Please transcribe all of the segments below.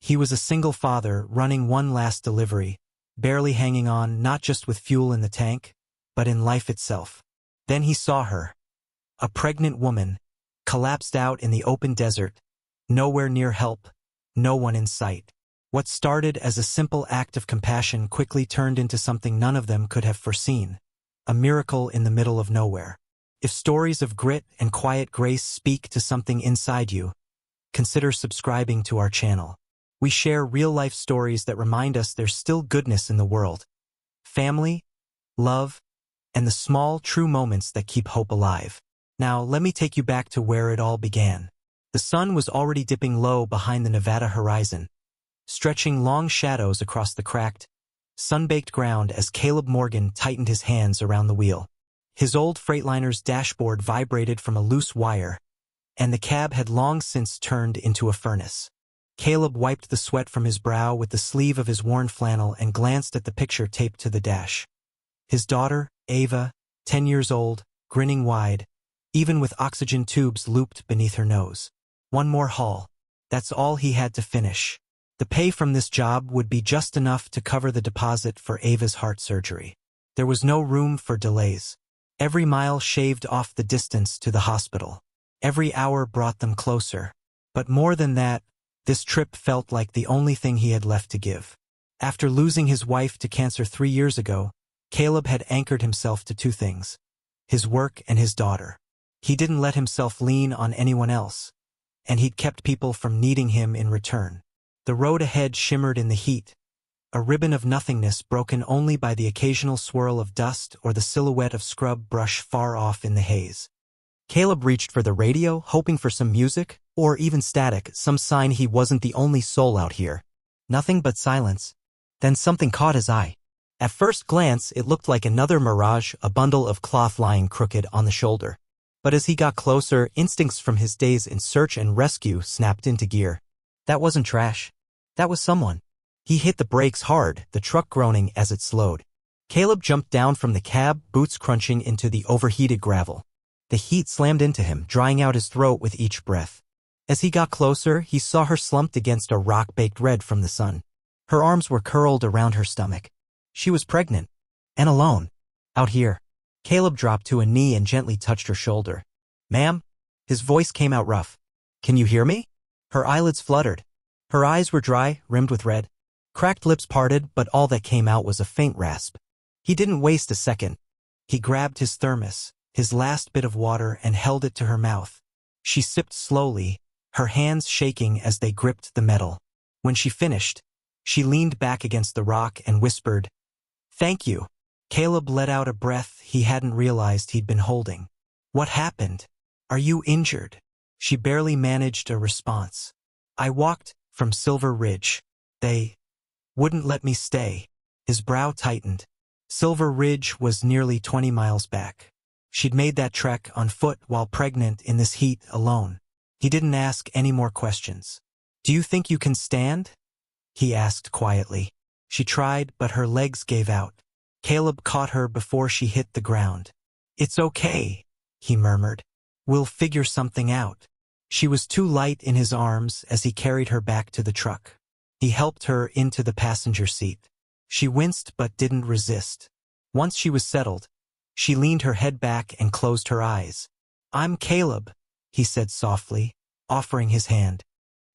He was a single father running one last delivery, barely hanging on not just with fuel in the tank, but in life itself. Then he saw her, a pregnant woman, collapsed out in the open desert, nowhere near help, no one in sight. What started as a simple act of compassion quickly turned into something none of them could have foreseen, a miracle in the middle of nowhere. If stories of grit and quiet grace speak to something inside you, consider subscribing to our channel. We share real-life stories that remind us there's still goodness in the world. Family, love, and the small, true moments that keep hope alive. Now, let me take you back to where it all began. The sun was already dipping low behind the Nevada horizon, stretching long shadows across the cracked, sun-baked ground as Caleb Morgan tightened his hands around the wheel. His old Freightliner's dashboard vibrated from a loose wire, and the cab had long since turned into a furnace. Caleb wiped the sweat from his brow with the sleeve of his worn flannel and glanced at the picture taped to the dash. His daughter, Ava, 10 years old, grinning wide, even with oxygen tubes looped beneath her nose. One more haul. That's all he had to finish. The pay from this job would be just enough to cover the deposit for Ava's heart surgery. There was no room for delays. Every mile shaved off the distance to the hospital. Every hour brought them closer. But more than that, this trip felt like the only thing he had left to give. After losing his wife to cancer 3 years ago, Caleb had anchored himself to two things: his work and his daughter. He didn't let himself lean on anyone else, and he'd kept people from needing him in return. The road ahead shimmered in the heat, a ribbon of nothingness broken only by the occasional swirl of dust or the silhouette of scrub brush far off in the haze. Caleb reached for the radio, hoping for some music, or even static, some sign he wasn't the only soul out here. Nothing but silence. Then something caught his eye. At first glance, it looked like another mirage, a bundle of cloth lying crooked on the shoulder. But as he got closer, instincts from his days in search and rescue snapped into gear. That wasn't trash. That was someone. He hit the brakes hard, the truck groaning as it slowed. Caleb jumped down from the cab, boots crunching into the overheated gravel. The heat slammed into him, drying out his throat with each breath. As he got closer, he saw her slumped against a rock baked red from the sun. Her arms were curled around her stomach. She was pregnant. And alone. Out here. Caleb dropped to a knee and gently touched her shoulder. "Ma'am?" His voice came out rough. "Can you hear me?" Her eyelids fluttered. Her eyes were dry, rimmed with red. Cracked lips parted, but all that came out was a faint rasp. He didn't waste a second. He grabbed his thermos, his last bit of water, and held it to her mouth. She sipped slowly, her hands shaking as they gripped the metal. When she finished, she leaned back against the rock and whispered, "Thank you." Caleb let out a breath he hadn't realized he'd been holding. "What happened? Are you injured?" She barely managed a response. "I walked from Silver Ridge. They wouldn't let me stay." His brow tightened. Silver Ridge was nearly 20 miles back. She'd made that trek on foot while pregnant in this heat alone. He didn't ask any more questions. "Do you think you can stand?" he asked quietly. She tried, but her legs gave out. Caleb caught her before she hit the ground. "It's okay," he murmured. "We'll figure something out." She was too light in his arms as he carried her back to the truck. He helped her into the passenger seat. She winced but didn't resist. Once she was settled, she leaned her head back and closed her eyes. "I'm Caleb," he said softly, offering his hand.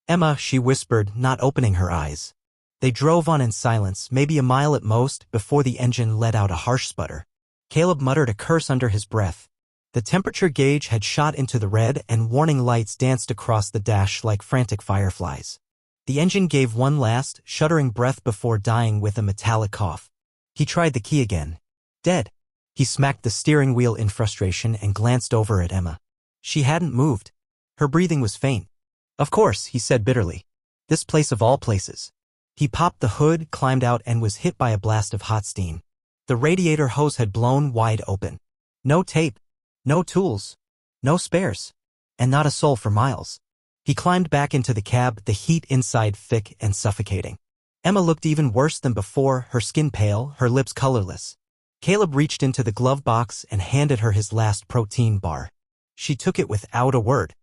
"Emma," she whispered, not opening her eyes. They drove on in silence, maybe a mile at most, before the engine let out a harsh sputter. Caleb muttered a curse under his breath. The temperature gauge had shot into the red, and warning lights danced across the dash like frantic fireflies. The engine gave one last, shuddering breath before dying with a metallic cough. He tried the key again. Dead. He smacked the steering wheel in frustration and glanced over at Emma. She hadn't moved. Her breathing was faint. "Of course," he said bitterly. "This place of all places." He popped the hood, climbed out, and was hit by a blast of hot steam. The radiator hose had blown wide open. No tape. No tools. No spares. And not a soul for miles. He climbed back into the cab, the heat inside thick and suffocating. Emma looked even worse than before, her skin pale, her lips colorless. Caleb reached into the glove box and handed her his last protein bar. She took it without a word.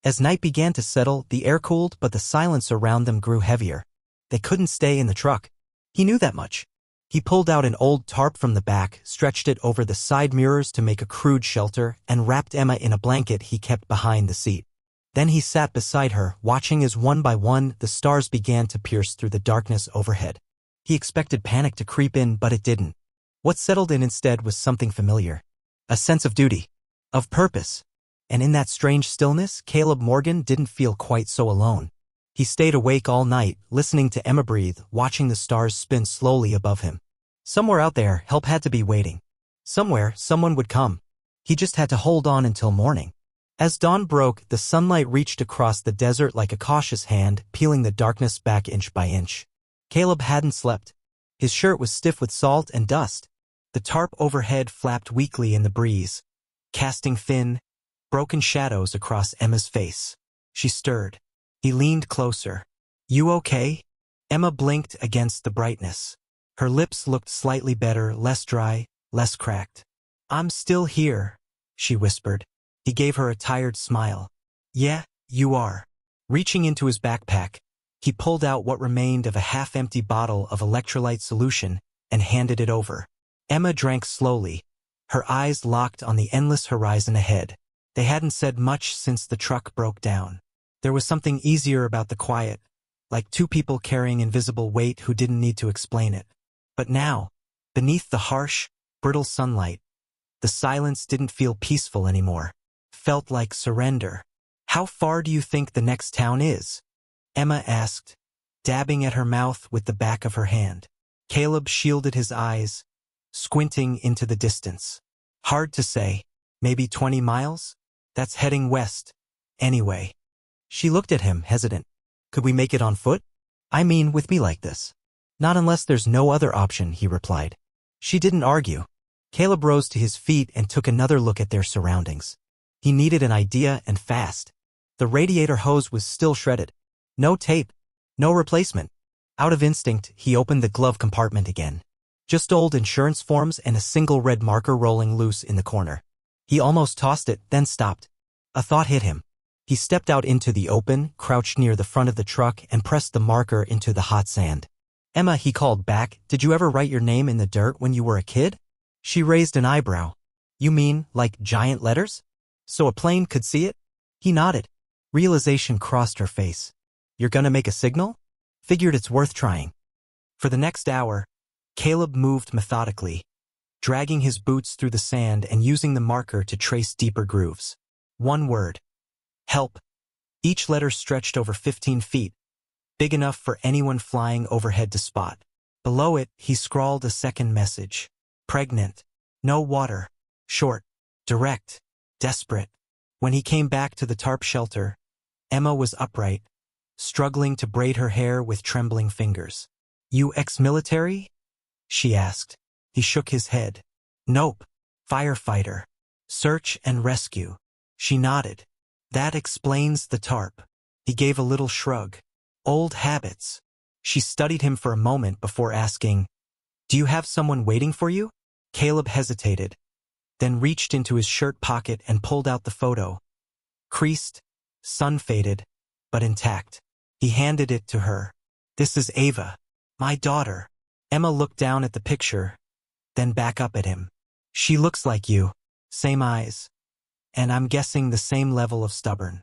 As night began to settle, the air cooled, but the silence around them grew heavier. They couldn't stay in the truck. He knew that much. He pulled out an old tarp from the back, stretched it over the side mirrors to make a crude shelter, and wrapped Emma in a blanket he kept behind the seat. Then he sat beside her, watching as one by one the stars began to pierce through the darkness overhead. He expected panic to creep in, but it didn't. What settled in instead was something familiar. A sense of duty. Of purpose. And in that strange stillness, Caleb Morgan didn't feel quite so alone. He stayed awake all night, listening to Emma breathe, watching the stars spin slowly above him. Somewhere out there, help had to be waiting. Somewhere, someone would come. He just had to hold on until morning. As dawn broke, the sunlight reached across the desert like a cautious hand, peeling the darkness back inch by inch. Caleb hadn't slept. His shirt was stiff with salt and dust. The tarp overhead flapped weakly in the breeze, casting thin, broken shadows across Emma's face. She stirred. He leaned closer. "You okay?" Emma blinked against the brightness. Her lips looked slightly better, less dry, less cracked. "I'm still here," she whispered. He gave her a tired smile. "Yeah, you are." Reaching into his backpack, he pulled out what remained of a half-empty bottle of electrolyte solution and handed it over. Emma drank slowly, her eyes locked on the endless horizon ahead. They hadn't said much since the truck broke down. There was something easier about the quiet, like two people carrying invisible weight who didn't need to explain it. But now, beneath the harsh, brittle sunlight, the silence didn't feel peaceful anymore. Felt like surrender. "How far do you think the next town is?" Emma asked, dabbing at her mouth with the back of her hand. Caleb shielded his eyes, squinting into the distance. "Hard to say. Maybe 20 miles? That's heading west. Anyway." She looked at him, hesitant. "Could we make it on foot?" "I mean, with me like this." "Not unless there's no other option," he replied. She didn't argue. Caleb rose to his feet and took another look at their surroundings. He needed an idea, and fast. The radiator hose was still shredded. No tape. No replacement. Out of instinct, he opened the glove compartment again. Just old insurance forms and a single red marker rolling loose in the corner. He almost tossed it, then stopped. A thought hit him. He stepped out into the open, crouched near the front of the truck, and pressed the marker into the hot sand. "Emma," he called back, "did you ever write your name in the dirt when you were a kid?" She raised an eyebrow. "You mean, like giant letters? So a plane could see it?" He nodded. Realization crossed her face. "You're gonna make a signal?" Figured it's worth trying. For the next hour, Caleb moved methodically, dragging his boots through the sand and using the marker to trace deeper grooves. One word. Help. Each letter stretched over 15 feet, big enough for anyone flying overhead to spot. Below it, he scrawled a second message. Pregnant. No water. Short. Direct. Desperate. When he came back to the tarp shelter, Emma was upright, struggling to braid her hair with trembling fingers. "You ex-military?" she asked. He shook his head. "Nope. Firefighter. Search and rescue." She nodded. "That explains the tarp." He gave a little shrug. "Old habits." She studied him for a moment before asking, "Do you have someone waiting for you?" Caleb hesitated, then reached into his shirt pocket and pulled out the photo. Creased, sun-faded, but intact. He handed it to her. "This is Ava, my daughter." Emma looked down at the picture, then back up at him. "She looks like you. Same eyes. And I'm guessing the same level of stubborn."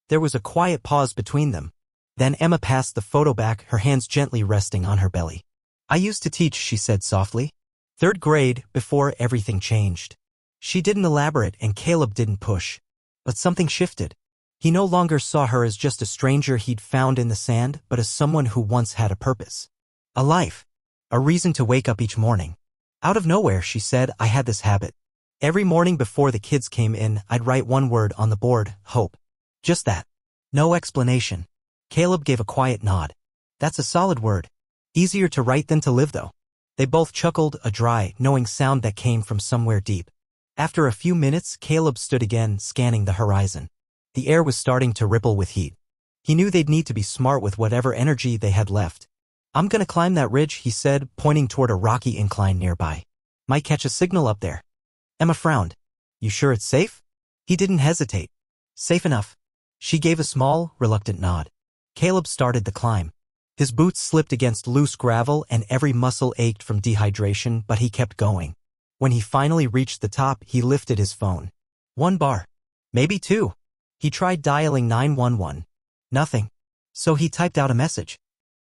There was a quiet pause between them. Then Emma passed the photo back, her hands gently resting on her belly. "I used to teach," she said softly. "Third grade, before everything changed." She didn't elaborate and Caleb didn't push. But something shifted. He no longer saw her as just a stranger he'd found in the sand, but as someone who once had a purpose. A life. A reason to wake up each morning. Out of nowhere, she said, "I had this habit. Every morning before the kids came in, I'd write one word on the board, hope. Just that. No explanation." Caleb gave a quiet nod. "That's a solid word. Easier to write than to live, though." They both chuckled, a dry, knowing sound that came from somewhere deep. After a few minutes, Caleb stood again, scanning the horizon. The air was starting to ripple with heat. He knew they'd need to be smart with whatever energy they had left. "I'm gonna climb that ridge," he said, pointing toward a rocky incline nearby. "Might catch a signal up there." Emma frowned. "You sure it's safe?" He didn't hesitate. "Safe enough." She gave a small, reluctant nod. Caleb started the climb. His boots slipped against loose gravel and every muscle ached from dehydration, but he kept going. When he finally reached the top, he lifted his phone. 1 bar. Maybe 2. He tried dialing 911. Nothing. So he typed out a message.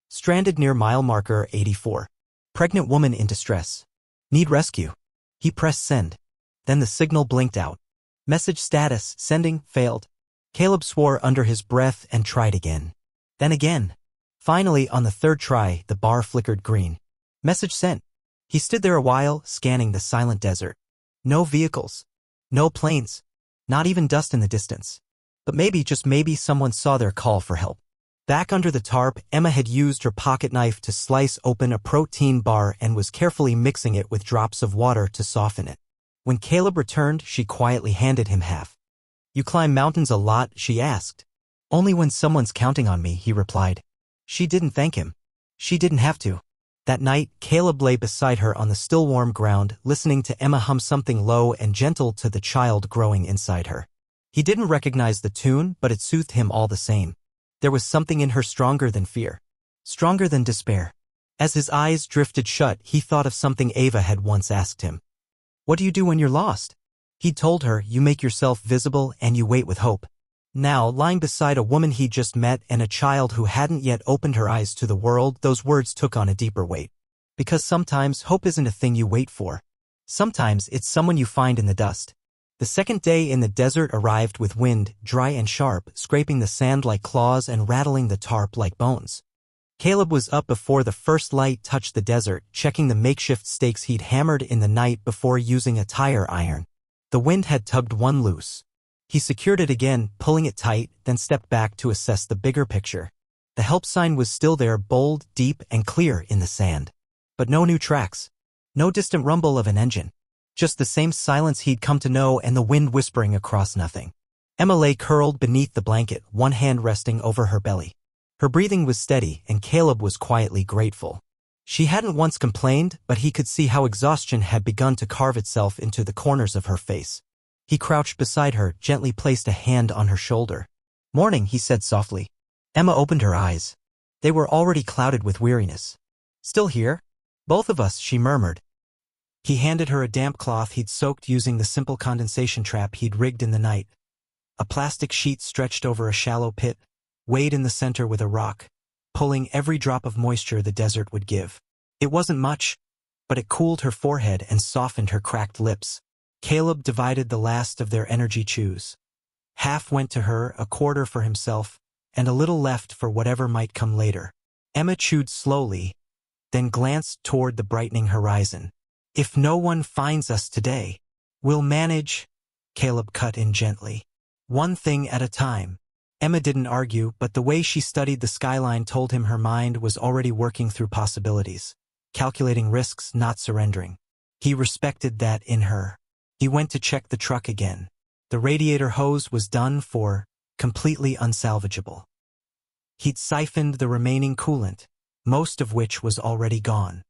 Stranded near mile marker 84. Pregnant woman in distress. Need rescue. He pressed send. Then the signal blinked out. Message status, sending, failed. Caleb swore under his breath and tried again. Then again. Finally, on the 3rd try, the bar flickered green. Message sent. He stood there a while, scanning the silent desert. No vehicles. No planes. Not even dust in the distance. But maybe, just maybe, someone saw their call for help. Back under the tarp, Emma had used her pocket knife to slice open a protein bar and was carefully mixing it with drops of water to soften it. When Caleb returned, she quietly handed him half. You climb mountains a lot, she asked. Only when someone's counting on me, he replied. She didn't thank him. She didn't have to. That night, Caleb lay beside her on the still warm ground, listening to Emma hum something low and gentle to the child growing inside her. He didn't recognize the tune, but it soothed him all the same. There was something in her stronger than fear. Stronger than despair. As his eyes drifted shut, he thought of something Ava had once asked him. What do you do when you're lost? He'd told her, you make yourself visible and you wait with hope. Now, lying beside a woman he'd just met and a child who hadn't yet opened her eyes to the world, those words took on a deeper weight. Because sometimes hope isn't a thing you wait for. Sometimes it's someone you find in the dust. The second day in the desert arrived with wind, dry and sharp, scraping the sand like claws and rattling the tarp like bones. Caleb was up before the first light touched the desert, checking the makeshift stakes he'd hammered in the night before using a tire iron. The wind had tugged one loose. He secured it again, pulling it tight, then stepped back to assess the bigger picture. The help sign was still there, bold, deep, and clear in the sand. But no new tracks. No distant rumble of an engine. Just the same silence he'd come to know and the wind whispering across nothing. Emma lay curled beneath the blanket, one hand resting over her belly. Her breathing was steady, and Caleb was quietly grateful. She hadn't once complained, but he could see how exhaustion had begun to carve itself into the corners of her face. He crouched beside her, gently placed a hand on her shoulder. Morning, he said softly. Emma opened her eyes. They were already clouded with weariness. Still here? Both of us, she murmured. He handed her a damp cloth he'd soaked using the simple condensation trap he'd rigged in the night. A plastic sheet stretched over a shallow pit, weighed in the center with a rock, pulling every drop of moisture the desert would give. It wasn't much, but it cooled her forehead and softened her cracked lips. Caleb divided the last of their energy chews. Half went to her, a quarter for himself, and a little left for whatever might come later. Emma chewed slowly, then glanced toward the brightening horizon. If no one finds us today, we'll manage, Caleb cut in gently. One thing at a time. Emma didn't argue, but the way she studied the skyline told him her mind was already working through possibilities, calculating risks, not surrendering. He respected that in her. He went to check the truck again. The radiator hose was done for, completely unsalvageable. He'd siphoned the remaining coolant, most of which was already gone.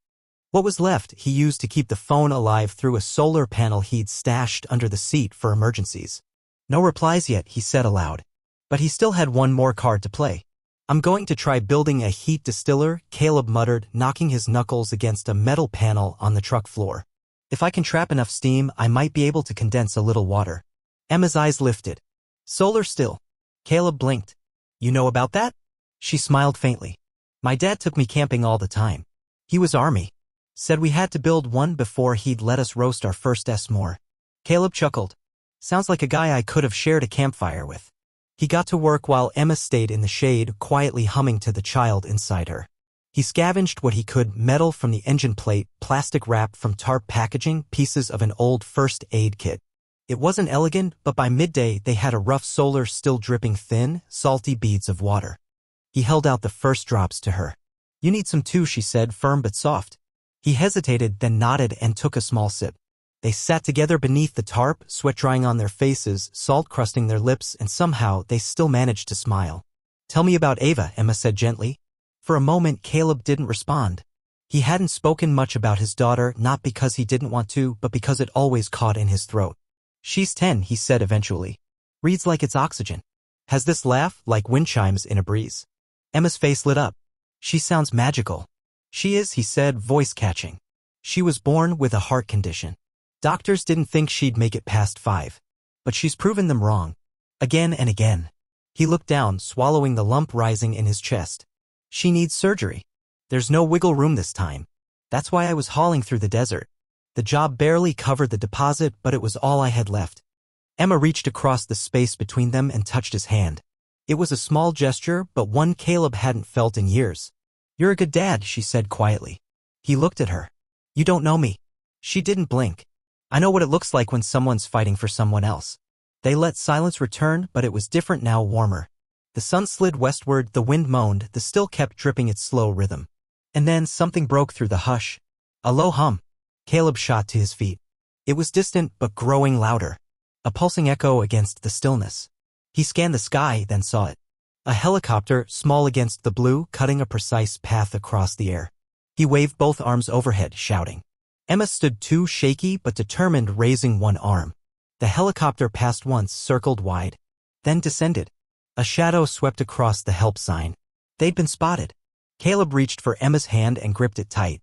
What was left he used to keep the phone alive through a solar panel he'd stashed under the seat for emergencies. No replies yet, he said aloud. But he still had one more card to play. I'm going to try building a heat distiller, Caleb muttered, knocking his knuckles against a metal panel on the truck floor. If I can trap enough steam, I might be able to condense a little water. Emma's eyes lifted. Solar still. Caleb blinked. You know about that? She smiled faintly. My dad took me camping all the time. He was Army. Said we had to build one before he'd let us roast our first s'more. Caleb chuckled. Sounds like a guy I could have shared a campfire with. He got to work while Emma stayed in the shade, quietly humming to the child inside her. He scavenged what he could, metal from the engine plate, plastic wrap from tarp packaging, pieces of an old first aid kit. It wasn't elegant, but by midday they had a rough solar still dripping thin, salty beads of water. He held out the first drops to her. You need some too, she said, firm but soft. He hesitated, then nodded and took a small sip. They sat together beneath the tarp, sweat drying on their faces, salt crusting their lips, and somehow they still managed to smile. Tell me about Ava, Emma said gently. For a moment, Caleb didn't respond. He hadn't spoken much about his daughter, not because he didn't want to, but because it always caught in his throat. She's 10, he said eventually. Reads like it's oxygen. Has this laugh, like wind chimes in a breeze. Emma's face lit up. She sounds magical. She is, he said, voice catching. She was born with a heart condition. Doctors didn't think she'd make it past 5. But she's proven them wrong. Again and again. He looked down, swallowing the lump rising in his chest. She needs surgery. There's no wiggle room this time. That's why I was hauling through the desert. The job barely covered the deposit, but it was all I had left. Emma reached across the space between them and touched his hand. It was a small gesture, but one Caleb hadn't felt in years. You're a good dad, she said quietly. He looked at her. You don't know me. She didn't blink. I know what it looks like when someone's fighting for someone else. They let silence return, but it was different now, warmer. The sun slid westward, the wind moaned, the still kept dripping its slow rhythm. And then something broke through the hush. A low hum. Caleb shot to his feet. It was distant, but growing louder. A pulsing echo against the stillness. He scanned the sky, then saw it. A helicopter, small against the blue, cutting a precise path across the air. He waved both arms overhead, shouting. Emma stood too shaky but determined, raising one arm. The helicopter passed once, circled wide. Then descended. A shadow swept across the help sign. They'd been spotted. Caleb reached for Emma's hand and gripped it tight.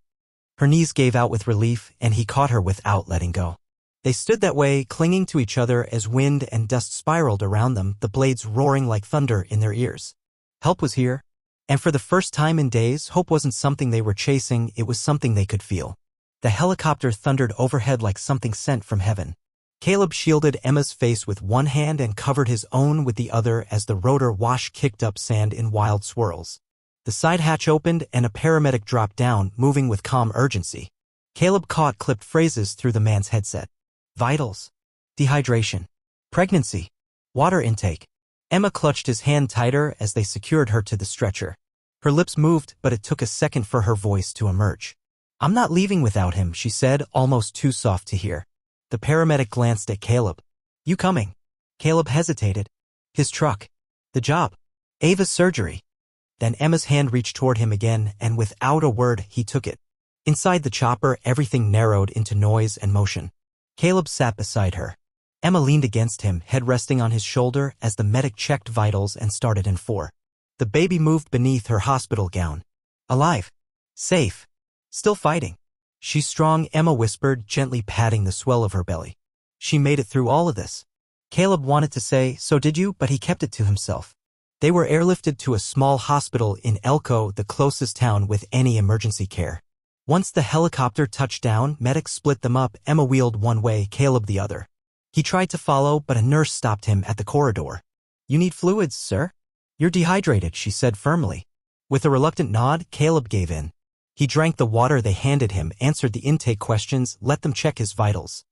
Her knees gave out with relief, and he caught her without letting go. They stood that way, clinging to each other as wind and dust spiraled around them, the blades roaring like thunder in their ears. Help was here. And for the first time in days, hope wasn't something they were chasing, it was something they could feel. The helicopter thundered overhead like something sent from heaven. Caleb shielded Emma's face with one hand and covered his own with the other as the rotor wash kicked up sand in wild swirls. The side hatch opened and a paramedic dropped down, moving with calm urgency. Caleb caught clipped phrases through the man's headset. Vitals. Dehydration. Pregnancy. Water intake. Emma clutched his hand tighter as they secured her to the stretcher. Her lips moved, but it took a second for her voice to emerge. I'm not leaving without him, she said, almost too soft to hear. The paramedic glanced at Caleb. You coming? Caleb hesitated. His truck. The job. Ava's surgery. Then Emma's hand reached toward him again, and without a word, he took it. Inside the chopper, everything narrowed into noise and motion. Caleb sat beside her. Emma leaned against him, head resting on his shoulder as the medic checked vitals and started in 4. The baby moved beneath her hospital gown. Alive. Safe. Still fighting. She's strong, Emma whispered, gently patting the swell of her belly. She made it through all of this. Caleb wanted to say, so did you, but he kept it to himself. They were airlifted to a small hospital in Elko, the closest town with any emergency care. Once the helicopter touched down, medics split them up, Emma wheeled one way, Caleb the other. He tried to follow, but a nurse stopped him at the corridor. You need fluids, sir? You're dehydrated, she said firmly. With a reluctant nod, Caleb gave in. He drank the water they handed him, answered the intake questions, let them check his vitals.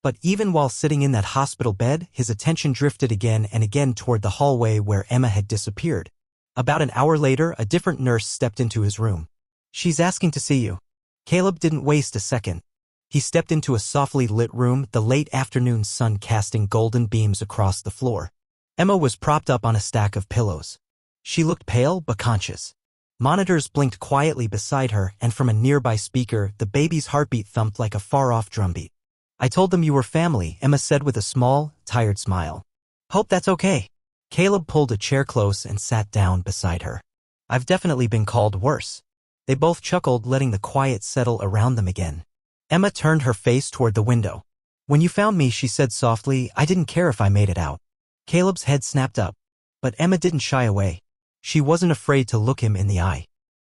But even while sitting in that hospital bed, his attention drifted again and again toward the hallway where Emma had disappeared. About an hour later, a different nurse stepped into his room. She's asking to see you. Caleb didn't waste a second. He stepped into a softly lit room, the late afternoon sun casting golden beams across the floor. Emma was propped up on a stack of pillows. She looked pale but conscious. Monitors blinked quietly beside her, and from a nearby speaker, the baby's heartbeat thumped like a far-off drumbeat. I told them you were family, Emma said with a small, tired smile. Hope that's okay. Caleb pulled a chair close and sat down beside her. I've definitely been called worse. They both chuckled, letting the quiet settle around them again. Emma turned her face toward the window. When you found me, she said softly, I didn't care if I made it out. Caleb's head snapped up. But Emma didn't shy away. She wasn't afraid to look him in the eye.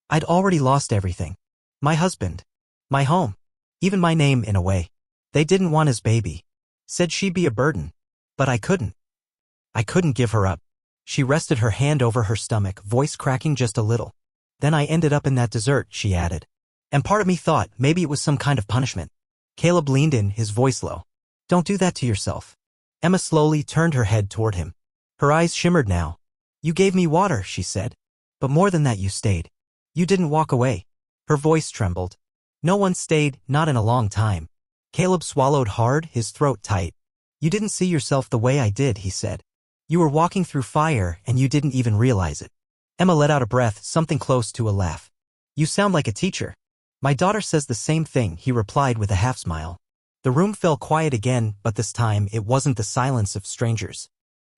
I'd already lost everything. My husband. My home. Even my name in a way. They didn't want his baby. Said she'd be a burden. But I couldn't. I couldn't give her up. She rested her hand over her stomach, voice cracking just a little. Then I ended up in that desert, she added. And part of me thought maybe it was some kind of punishment. Caleb leaned in, his voice low. Don't do that to yourself. Emma slowly turned her head toward him. Her eyes shimmered now. You gave me water, she said. But more than that, you stayed. You didn't walk away. Her voice trembled. No one stayed, not in a long time. Caleb swallowed hard, his throat tight. You didn't see yourself the way I did, he said. You were walking through fire, and you didn't even realize it. Emma let out a breath, something close to a laugh. You sound like a teacher. My daughter says the same thing, he replied with a half-smile. The room fell quiet again, but this time it wasn't the silence of strangers.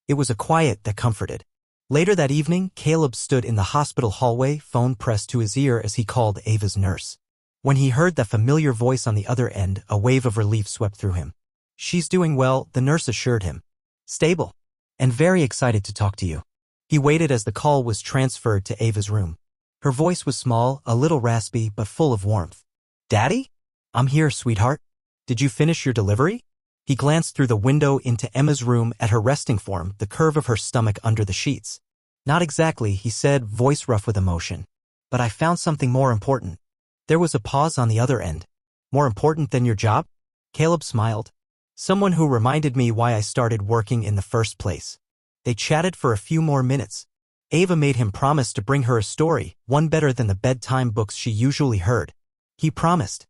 It was a quiet that comforted. Later that evening, Caleb stood in the hospital hallway, phone pressed to his ear as he called Ava's nurse. When he heard that familiar voice on the other end, a wave of relief swept through him. "She's doing well," the nurse assured him. "Stable. And very excited to talk to you." He waited as the call was transferred to Ava's room. Her voice was small, a little raspy, but full of warmth. "Daddy? I'm here, sweetheart. Did you finish your delivery?" He glanced through the window into Emma's room at her resting form, the curve of her stomach under the sheets. "Not exactly," he said, voice rough with emotion. "But I found something more important." There was a pause on the other end. "More important than your job?" Caleb smiled. "Someone who reminded me why I started working in the first place." They chatted for a few more minutes. Ava made him promise to bring her a story, one better than the bedtime books she usually heard. He promised.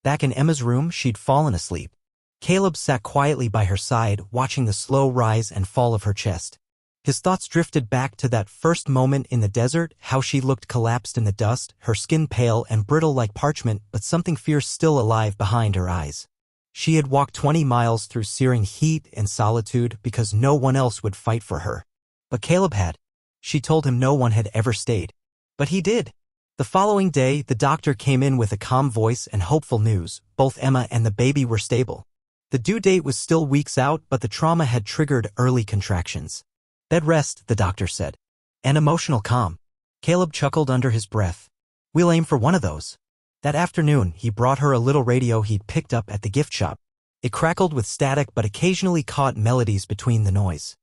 Back in Emma's room, she'd fallen asleep. Caleb sat quietly by her side, watching the slow rise and fall of her chest. His thoughts drifted back to that first moment in the desert, how she looked collapsed in the dust, her skin pale and brittle like parchment, but something fierce still alive behind her eyes. She had walked 20 miles through searing heat and solitude because no one else would fight for her. But Caleb had. She told him no one had ever stayed. But he did. The following day, the doctor came in with a calm voice and hopeful news. Both Emma and the baby were stable. The due date was still weeks out, but the trauma had triggered early contractions. "Bed rest," the doctor said. "And emotional calm." Caleb chuckled under his breath. "We'll aim for one of those." That afternoon, he brought her a little radio he'd picked up at the gift shop. It crackled with static but occasionally caught melodies between the noise.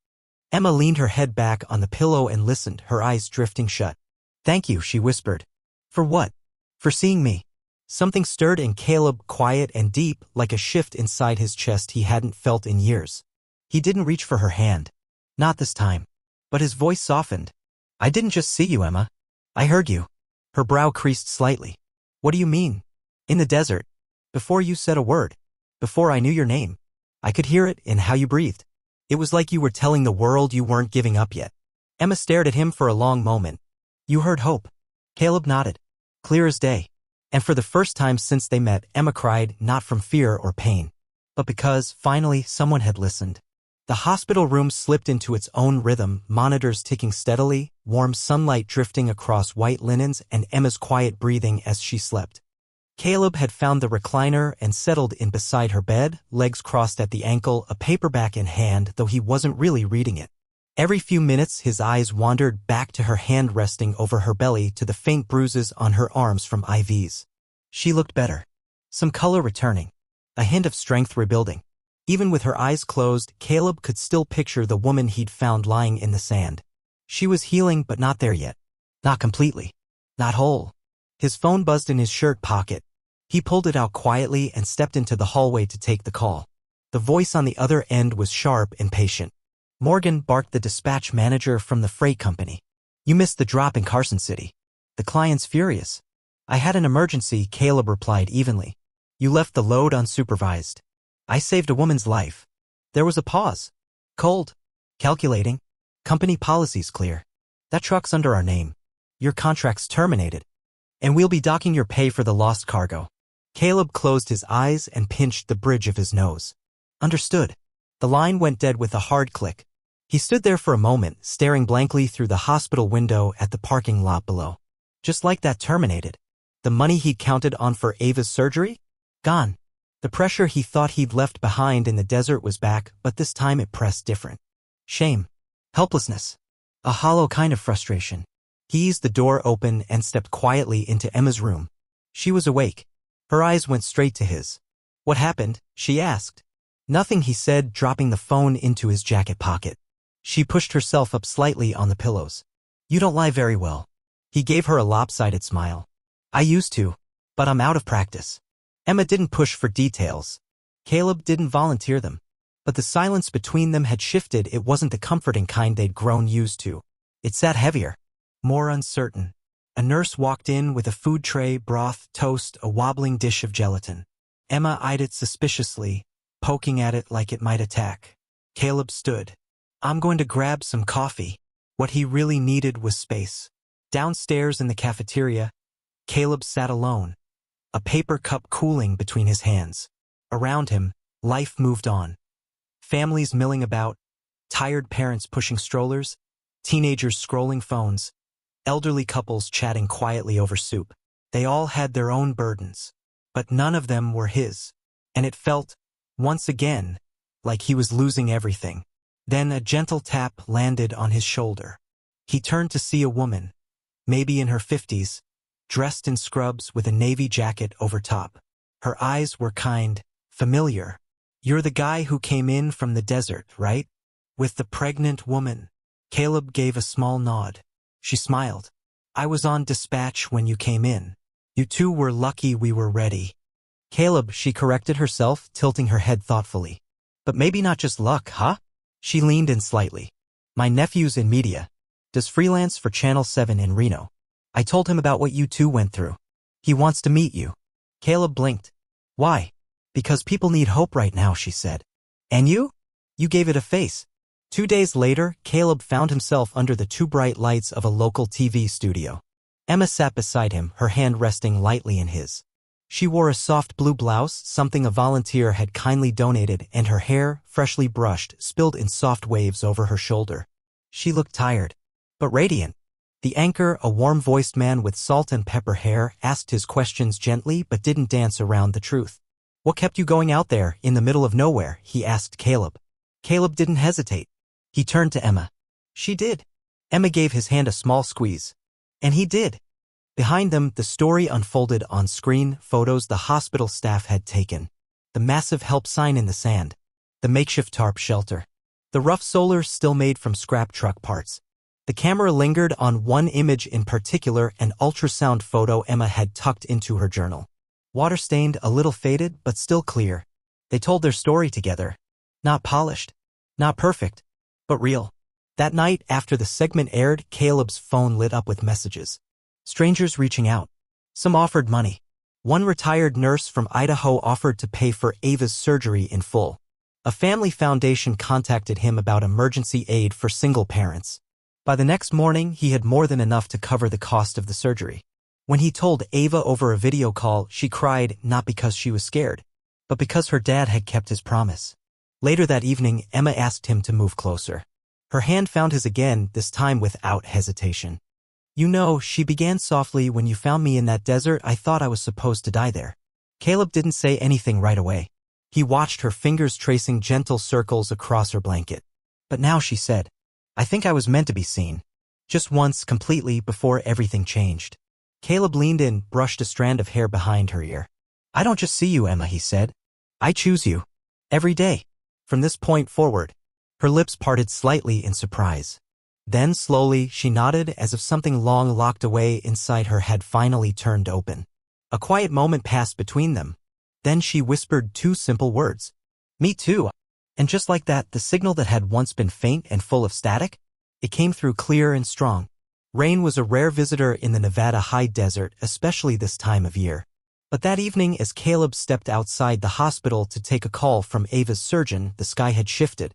Emma leaned her head back on the pillow and listened, her eyes drifting shut. "Thank you," she whispered. "For what?" "For seeing me." Something stirred in Caleb, quiet and deep, like a shift inside his chest he hadn't felt in years. He didn't reach for her hand. Not this time. But his voice softened. "I didn't just see you, Emma. I heard you." Her brow creased slightly. "What do you mean?" "In the desert. Before you said a word. Before I knew your name. I could hear it in how you breathed. It was like you were telling the world you weren't giving up yet." Emma stared at him for a long moment. "You heard hope." Caleb nodded. Clear as day. And for the first time since they met, Emma cried, not from fear or pain, but because, finally, someone had listened. The hospital room slipped into its own rhythm, monitors ticking steadily, warm sunlight drifting across white linens, and Emma's quiet breathing as she slept. Caleb had found the recliner and settled in beside her bed, legs crossed at the ankle, a paperback in hand, though he wasn't really reading it. Every few minutes his eyes wandered back to her hand resting over her belly, to the faint bruises on her arms from IVs. She looked better. Some color returning. A hint of strength rebuilding. Even with her eyes closed, Caleb could still picture the woman he'd found lying in the sand. She was healing, but not there yet. Not completely. Not whole. His phone buzzed in his shirt pocket. He pulled it out quietly and stepped into the hallway to take the call. The voice on the other end was sharp and patient. "Morgan," barked the dispatch manager from the freight company. "You missed the drop in Carson City. The client's furious." "I had an emergency," Caleb replied evenly. "You left the load unsupervised." "I saved a woman's life." There was a pause. "Cold. Calculating. Company policy's clear. That truck's under our name. Your contract's terminated. And we'll be docking your pay for the lost cargo." Caleb closed his eyes and pinched the bridge of his nose. "Understood." The line went dead with a hard click. He stood there for a moment, staring blankly through the hospital window at the parking lot below. Just like that terminated. The money he'd counted on for Ava's surgery? Gone. The pressure he thought he'd left behind in the desert was back, but this time it pressed different. Shame. Helplessness. A hollow kind of frustration. He eased the door open and stepped quietly into Emma's room. She was awake. Her eyes went straight to his. "What happened?" she asked. "Nothing," he said, dropping the phone into his jacket pocket. She pushed herself up slightly on the pillows. "You don't lie very well." He gave her a lopsided smile. "I used to, but I'm out of practice." Emma didn't push for details. Caleb didn't volunteer them. But the silence between them had shifted. It wasn't the comforting kind they'd grown used to. It sat heavier, more uncertain. A nurse walked in with a food tray, broth, toast, a wobbling dish of gelatin. Emma eyed it suspiciously, poking at it like it might attack. Caleb stood. "I'm going to grab some coffee." What he really needed was space. Downstairs in the cafeteria, Caleb sat alone, a paper cup cooling between his hands. Around him, life moved on. Families milling about, tired parents pushing strollers, Teenagers scrolling phones, elderly couples chatting quietly over soup. They all had their own burdens, but none of them were his. And it felt, once again, like he was losing everything. Then a gentle tap landed on his shoulder. He turned to see a woman, maybe in her 50s, dressed in scrubs with a navy jacket over top. Her eyes were kind, familiar. "You're the guy who came in from the desert, right? With the pregnant woman." Caleb gave a small nod. She smiled. "I was on dispatch when you came in. You two were lucky we were ready." "Caleb," she corrected herself, tilting her head thoughtfully. "But maybe not just luck, huh?" She leaned in slightly. "My nephew's in media. Does freelance for Channel 7 in Reno. I told him about what you two went through. He wants to meet you." Caleb blinked. "Why?" "Because people need hope right now," she said. "And you?" "You gave it a face." 2 days later, Caleb found himself under the too bright lights of a local TV studio. Emma sat beside him, her hand resting lightly in his. She wore a soft blue blouse, something a volunteer had kindly donated, and her hair, freshly brushed, spilled in soft waves over her shoulder. She looked tired, but radiant. The anchor, a warm-voiced man with salt and pepper hair, asked his questions gently but didn't dance around the truth. "What kept you going out there, in the middle of nowhere?" he asked Caleb. Caleb didn't hesitate. He turned to Emma. She did. Emma gave his hand a small squeeze. And he did. Behind them, the story unfolded on screen, photos the hospital staff had taken. The massive help sign in the sand. The makeshift tarp shelter. The rough solar still made from scrap truck parts. The camera lingered on one image in particular, an ultrasound photo Emma had tucked into her journal. Water-stained, a little faded, but still clear. They told their story together. Not polished. Not perfect. But real. That night, after the segment aired, Caleb's phone lit up with messages. Strangers reaching out. Some offered money. One retired nurse from Idaho offered to pay for Ava's surgery in full. A family foundation contacted him about emergency aid for single parents. By the next morning, he had more than enough to cover the cost of the surgery. When he told Ava over a video call, she cried, not because she was scared, but because her dad had kept his promise. Later that evening, Emma asked him to move closer. Her hand found his again, this time without hesitation. "You know," she began softly, "when you found me in that desert, I thought I was supposed to die there." Caleb didn't say anything right away. He watched her fingers tracing gentle circles across her blanket. "But now," she said, "I think I was meant to be seen. Just once, completely, before everything changed." Caleb leaned in, brushed a strand of hair behind her ear. "I don't just see you, Emma," he said. "I choose you. Every day. From this point forward." Her lips parted slightly in surprise. Then, slowly, she nodded as if something long locked away inside her had finally turned open. A quiet moment passed between them. Then she whispered 2 simple words. "Me too." And just like that, the signal that had once been faint and full of static, it came through clear and strong. Rain was a rare visitor in the Nevada high desert, especially this time of year. But that evening, as Caleb stepped outside the hospital to take a call from Ava's surgeon, the sky had shifted.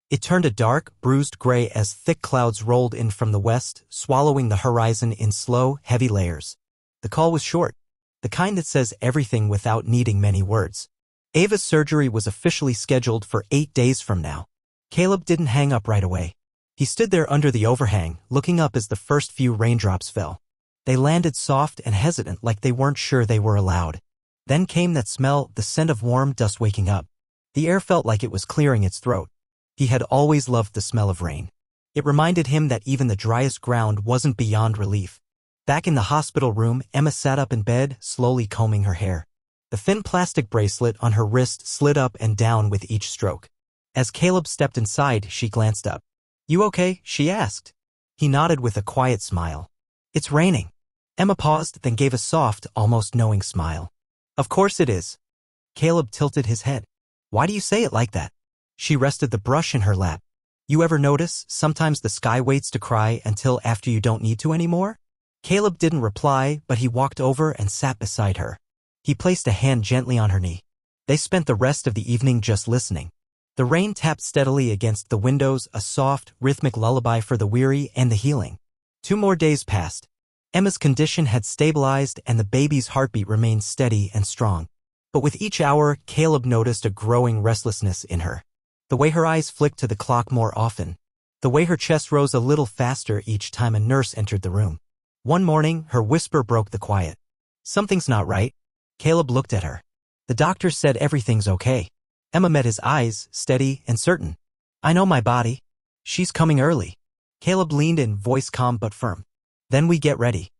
It turned a dark, bruised gray as thick clouds rolled in from the west, swallowing the horizon in slow, heavy layers. The call was short, the kind that says everything without needing many words. Ava's surgery was officially scheduled for 8 days from now. Caleb didn't hang up right away. He stood there under the overhang, looking up as the first few raindrops fell. They landed soft and hesitant, like they weren't sure they were allowed. Then came that smell, the scent of warm dust waking up. The air felt like it was clearing its throat. He had always loved the smell of rain. It reminded him that even the driest ground wasn't beyond relief. Back in the hospital room, Emma sat up in bed, slowly combing her hair. The thin plastic bracelet on her wrist slid up and down with each stroke. As Caleb stepped inside, she glanced up. "You okay?" she asked. He nodded with a quiet smile. "It's raining." Emma paused, then gave a soft, almost knowing smile. "Of course it is." Caleb tilted his head. "Why do you say it like that?" She rested the brush in her lap. "You ever notice, sometimes the sky waits to cry until after you don't need to anymore?" Caleb didn't reply, but he walked over and sat beside her. He placed a hand gently on her knee. They spent the rest of the evening just listening. The rain tapped steadily against the windows, a soft, rhythmic lullaby for the weary and the healing. 2 more days passed. Emma's condition had stabilized and the baby's heartbeat remained steady and strong. But with each hour, Caleb noticed a growing restlessness in her. The way her eyes flicked to the clock more often. the way her chest rose a little faster each time a nurse entered the room. One morning, her whisper broke the quiet. "Something's not right." Caleb looked at her. "The doctor said everything's okay." Emma met his eyes, steady and certain. "I know my body. She's coming early." Caleb leaned in, voice calm but firm. "Then we get ready."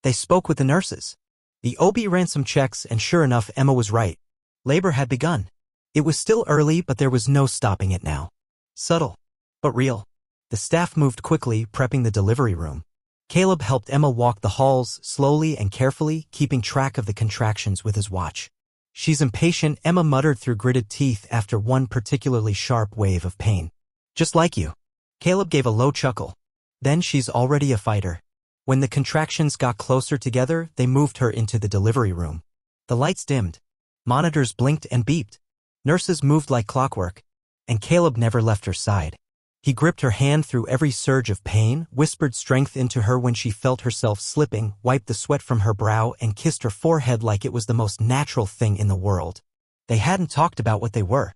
They spoke with the nurses. The OB ran some checks, and sure enough, Emma was right. Labor had begun. It was still early, but there was no stopping it now. Subtle, but real. The staff moved quickly, prepping the delivery room. Caleb helped Emma walk the halls, slowly and carefully, keeping track of the contractions with his watch. "She's impatient," Emma muttered through gritted teeth after one particularly sharp wave of pain. "Just like you." Caleb gave a low chuckle. "Then she's already a fighter." When the contractions got closer together, they moved her into the delivery room. The lights dimmed. Monitors blinked and beeped. Nurses moved like clockwork. And Caleb never left her side. He gripped her hand through every surge of pain, whispered strength into her when she felt herself slipping, wiped the sweat from her brow, and kissed her forehead like it was the most natural thing in the world. They hadn't talked about what they were.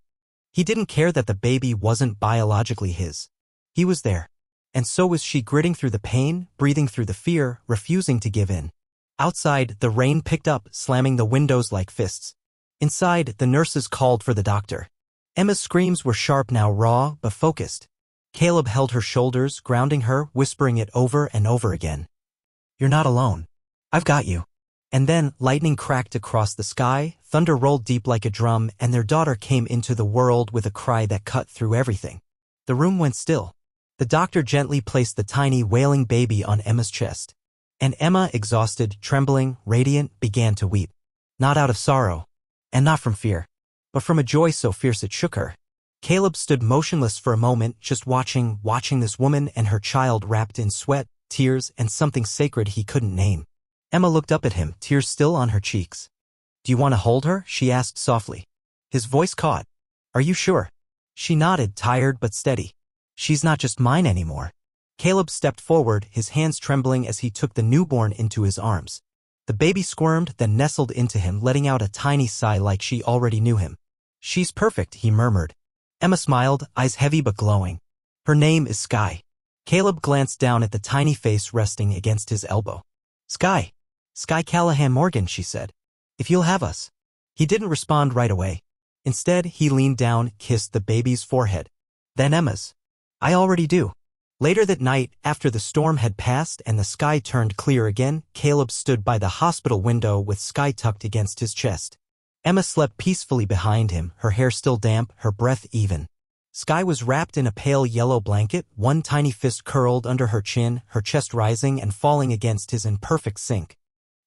He didn't care that the baby wasn't biologically his. He was there. And so was she, gritting through the pain, breathing through the fear, refusing to give in. Outside, the rain picked up, slamming the windows like fists. Inside, the nurses called for the doctor. Emma's screams were sharp now, raw but focused. Caleb held her shoulders, grounding her, whispering it over and over again. "You're not alone. I've got you." And then, lightning cracked across the sky, thunder rolled deep like a drum, and their daughter came into the world with a cry that cut through everything. The room went still. The doctor gently placed the tiny, wailing baby on Emma's chest. And Emma, exhausted, trembling, radiant, began to weep. Not out of sorrow, and not from fear, but from a joy so fierce it shook her. Caleb stood motionless for a moment, just watching this woman and her child wrapped in sweat, tears, and something sacred he couldn't name. Emma looked up at him, tears still on her cheeks. "Do you want to hold her?" she asked softly. His voice caught. "Are you sure?" She nodded, tired but steady. "She's not just mine anymore." Caleb stepped forward, his hands trembling as he took the newborn into his arms. The baby squirmed, then nestled into him, letting out a tiny sigh like she already knew him. "She's perfect," he murmured. Emma smiled, eyes heavy but glowing. "Her name is Sky." Caleb glanced down at the tiny face resting against his elbow. "Sky. Sky Callahan Morgan," she said. "If you'll have us." He didn't respond right away. Instead, he leaned down, kissed the baby's forehead. Then Emma's. "I already do." Later that night, after the storm had passed and the sky turned clear again, Caleb stood by the hospital window with Sky tucked against his chest. Emma slept peacefully behind him, her hair still damp, her breath even. Sky was wrapped in a pale yellow blanket, one tiny fist curled under her chin, her chest rising and falling against his in perfect sync.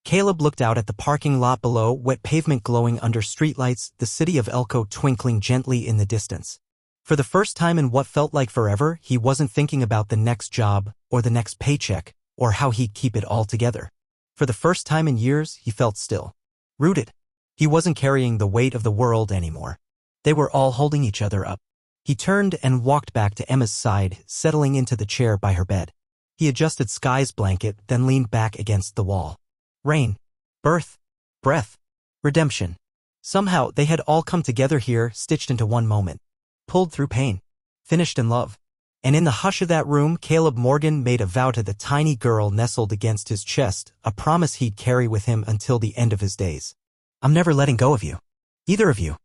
Caleb looked out at the parking lot below, wet pavement glowing under streetlights, the city of Elko twinkling gently in the distance. For the first time in what felt like forever, he wasn't thinking about the next job, or the next paycheck, or how he'd keep it all together. For the first time in years, he felt still. Rooted. He wasn't carrying the weight of the world anymore. They were all holding each other up. He turned and walked back to Emma's side, settling into the chair by her bed. He adjusted Sky's blanket, then leaned back against the wall. Rain. Birth. Breath. Redemption. Somehow, they had all come together here, stitched into one moment. Pulled through pain. Finished in love. And in the hush of that room, Caleb Morgan made a vow to the tiny girl nestled against his chest, a promise he'd carry with him until the end of his days. "I'm never letting go of you. Either of you."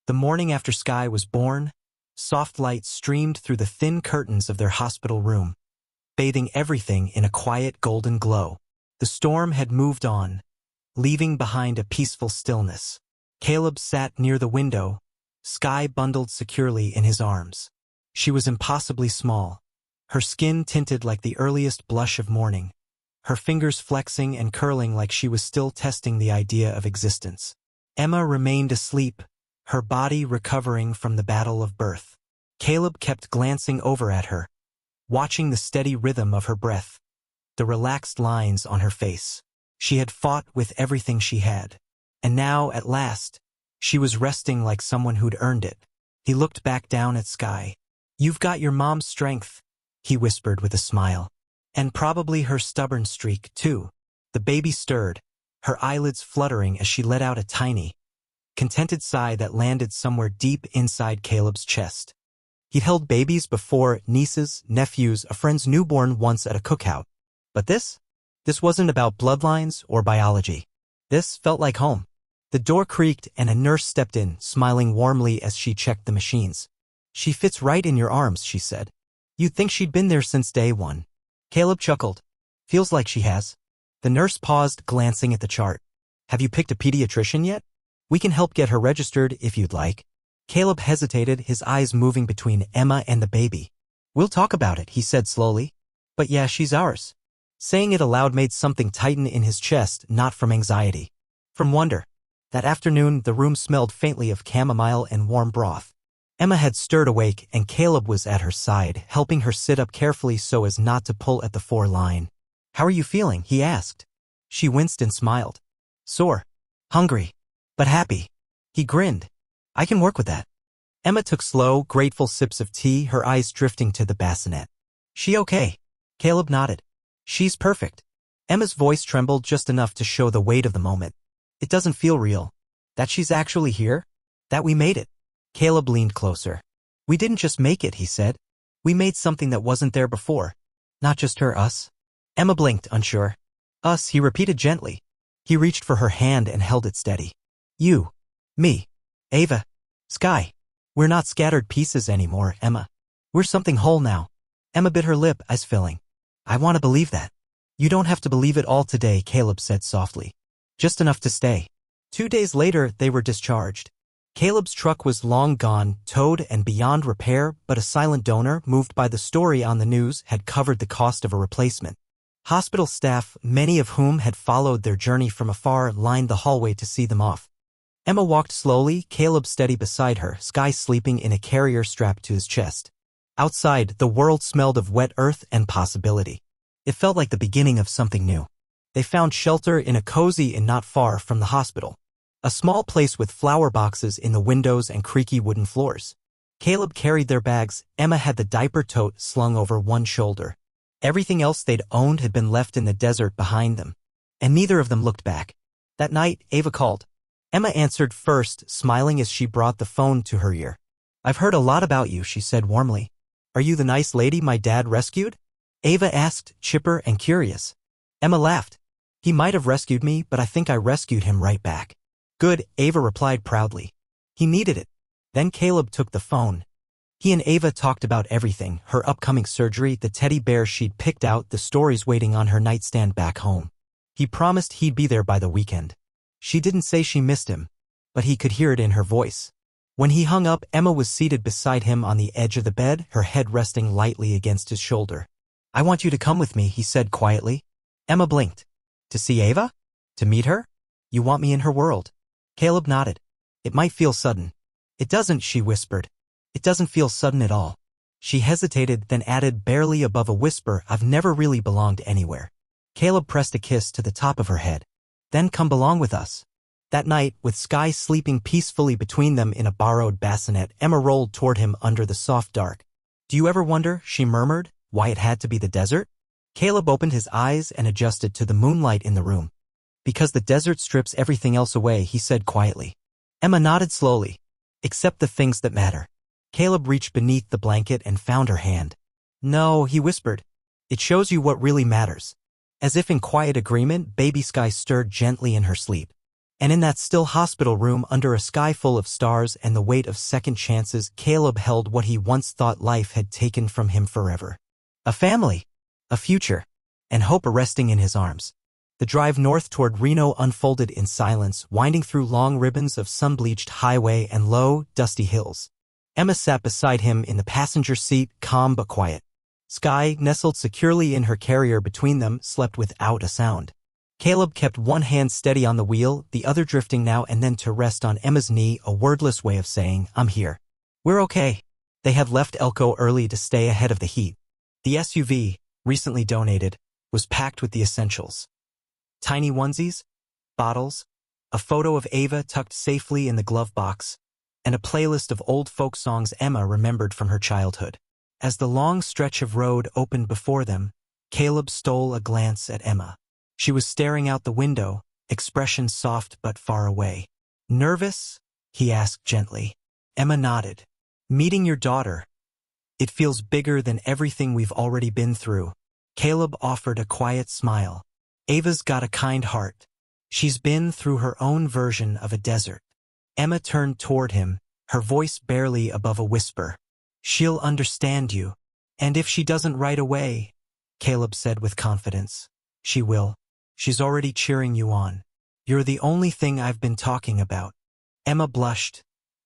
The morning after Sky was born, soft light streamed through the thin curtains of their hospital room, bathing everything in a quiet golden glow. The storm had moved on, leaving behind a peaceful stillness. Caleb sat near the window, Sky bundled securely in his arms. She was impossibly small, her skin tinted like the earliest blush of morning, her fingers flexing and curling like she was still testing the idea of existence. Emma remained asleep, her body recovering from the battle of birth. Caleb kept glancing over at her, watching the steady rhythm of her breath, the relaxed lines on her face. She had fought with everything she had, and now, at last, she was resting like someone who'd earned it. He looked back down at Sky. "You've got your mom's strength," he whispered with a smile. "And probably her stubborn streak, too." The baby stirred, her eyelids fluttering as she let out a tiny, contented sigh that landed somewhere deep inside Caleb's chest. He'd held babies before, nieces, nephews, a friend's newborn once at a cookout. But this? This wasn't about bloodlines or biology. This felt like home. The door creaked and a nurse stepped in, smiling warmly as she checked the machines. "She fits right in your arms," she said. "You'd think she'd been there since day one." Caleb chuckled. "Feels like she has." The nurse paused, glancing at the chart. "Have you picked a pediatrician yet? We can help get her registered if you'd like." Caleb hesitated, his eyes moving between Emma and the baby. "We'll talk about it," he said slowly. "But yeah, she's ours." Saying it aloud made something tighten in his chest, not from anxiety. From wonder. That afternoon, the room smelled faintly of chamomile and warm broth. Emma had stirred awake, and Caleb was at her side, helping her sit up carefully so as not to pull at the foreline. "How are you feeling?" he asked. She winced and smiled. "Sore. Hungry. But happy." He grinned. "I can work with that." Emma took slow, grateful sips of tea, her eyes drifting to the bassinet. "She okay?" Caleb nodded. "She's perfect." Emma's voice trembled just enough to show the weight of the moment. "It doesn't feel real. That she's actually here? That we made it." Caleb leaned closer. "We didn't just make it," he said. "We made something that wasn't there before. Not just her, us." Emma blinked, unsure. "Us," he repeated gently. He reached for her hand and held it steady. "You. Me. Ava. Sky. We're not scattered pieces anymore, Emma. We're something whole now." Emma bit her lip, eyes filling. "I want to believe that." "You don't have to believe it all today," Caleb said softly. "Just enough to stay." 2 days later, they were discharged. Caleb's truck was long gone, towed and beyond repair, but a silent donor, moved by the story on the news, had covered the cost of a replacement. Hospital staff, many of whom had followed their journey from afar, lined the hallway to see them off. Emma walked slowly, Caleb steady beside her, Sky sleeping in a carrier strapped to his chest. Outside, the world smelled of wet earth and possibility. It felt like the beginning of something new. They found shelter in a cozy inn not far from the hospital. A small place with flower boxes in the windows and creaky wooden floors. Caleb carried their bags, Emma had the diaper tote slung over one shoulder. Everything else they'd owned had been left in the desert behind them. And neither of them looked back. That night, Ava called. Emma answered first, smiling as she brought the phone to her ear. "I've heard a lot about you," she said warmly. "Are you the nice lady my dad rescued?" Ava asked, chipper and curious. Emma laughed. "He might have rescued me, but I think I rescued him right back." "Good," Ava replied proudly. "He needed it." Then Caleb took the phone. He and Ava talked about everything, her upcoming surgery, the teddy bear she'd picked out, the stories waiting on her nightstand back home. He promised he'd be there by the weekend. She didn't say she missed him, but he could hear it in her voice. When he hung up, Emma was seated beside him on the edge of the bed, her head resting lightly against his shoulder. "I want you to come with me," he said quietly. Emma blinked. "To see Ava? To meet her? You want me in her world?" Caleb nodded. "It might feel sudden." "It doesn't," she whispered. "It doesn't feel sudden at all." She hesitated, then added barely above a whisper, "I've never really belonged anywhere." Caleb pressed a kiss to the top of her head. "Then come belong with us." That night, with Sky sleeping peacefully between them in a borrowed bassinet, Emma rolled toward him under the soft dark. "Do you ever wonder," she murmured, "why it had to be the desert?" Caleb opened his eyes and adjusted to the moonlight in the room. "Because the desert strips everything else away," he said quietly. Emma nodded slowly. "Except the things that matter." Caleb reached beneath the blanket and found her hand. "No," he whispered. "It shows you what really matters." As if in quiet agreement, baby Sky stirred gently in her sleep. And in that still hospital room, under a sky full of stars and the weight of second chances, Caleb held what he once thought life had taken from him forever. A family, a future, and hope resting in his arms. The drive north toward Reno unfolded in silence, winding through long ribbons of sun-bleached highway and low, dusty hills. Emma sat beside him in the passenger seat, calm but quiet. Sky, nestled securely in her carrier between them, slept without a sound. Caleb kept one hand steady on the wheel, the other drifting now and then to rest on Emma's knee, a wordless way of saying, "I'm here. We're okay." They had left Elko early to stay ahead of the heat. The SUV, recently donated, was packed with the essentials. Tiny onesies, bottles, a photo of Ava tucked safely in the glove box, and a playlist of old folk songs Emma remembered from her childhood. As the long stretch of road opened before them, Caleb stole a glance at Emma. She was staring out the window, expression soft but far away. "Nervous?" he asked gently. Emma nodded. "Meeting your daughter. It feels bigger than everything we've already been through. Caleb offered a quiet smile. Ava's got a kind heart. She's been through her own version of a desert. Emma turned toward him, her voice barely above a whisper. She'll understand you. And if she doesn't right away, Caleb said with confidence, she will. She's already cheering you on. You're the only thing I've been talking about. Emma blushed,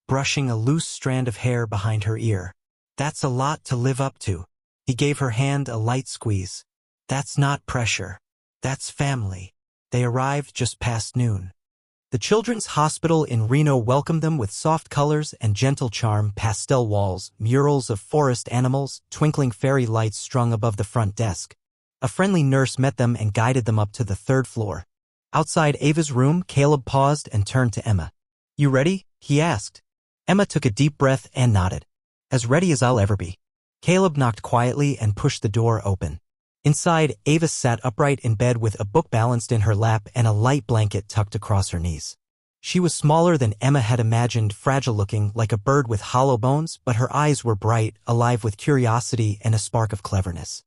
brushing a loose strand of hair behind her ear. That's a lot to live up to. He gave her hand a light squeeze. That's not pressure. That's family. They arrived just past noon. The Children's Hospital in Reno welcomed them with soft colors and gentle charm, pastel walls, murals of forest animals, twinkling fairy lights strung above the front desk. A friendly nurse met them and guided them up to the third floor. Outside Ava's room, Caleb paused and turned to Emma. You ready? He asked. Emma took a deep breath and nodded. As ready as I'll ever be. Caleb knocked quietly and pushed the door open. Inside, Ava sat upright in bed with a book balanced in her lap and a light blanket tucked across her knees. She was smaller than Emma had imagined, fragile-looking, like a bird with hollow bones, but her eyes were bright, alive with curiosity and a spark of cleverness.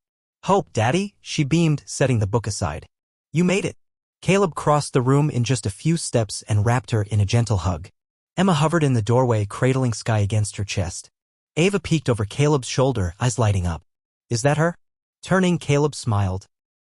Hope, Daddy, she beamed, setting the book aside. You made it. Caleb crossed the room in just a few steps and wrapped her in a gentle hug. Emma hovered in the doorway, cradling Sky against her chest. Ava peeked over Caleb's shoulder, eyes lighting up. Is that her? Turning, Caleb smiled.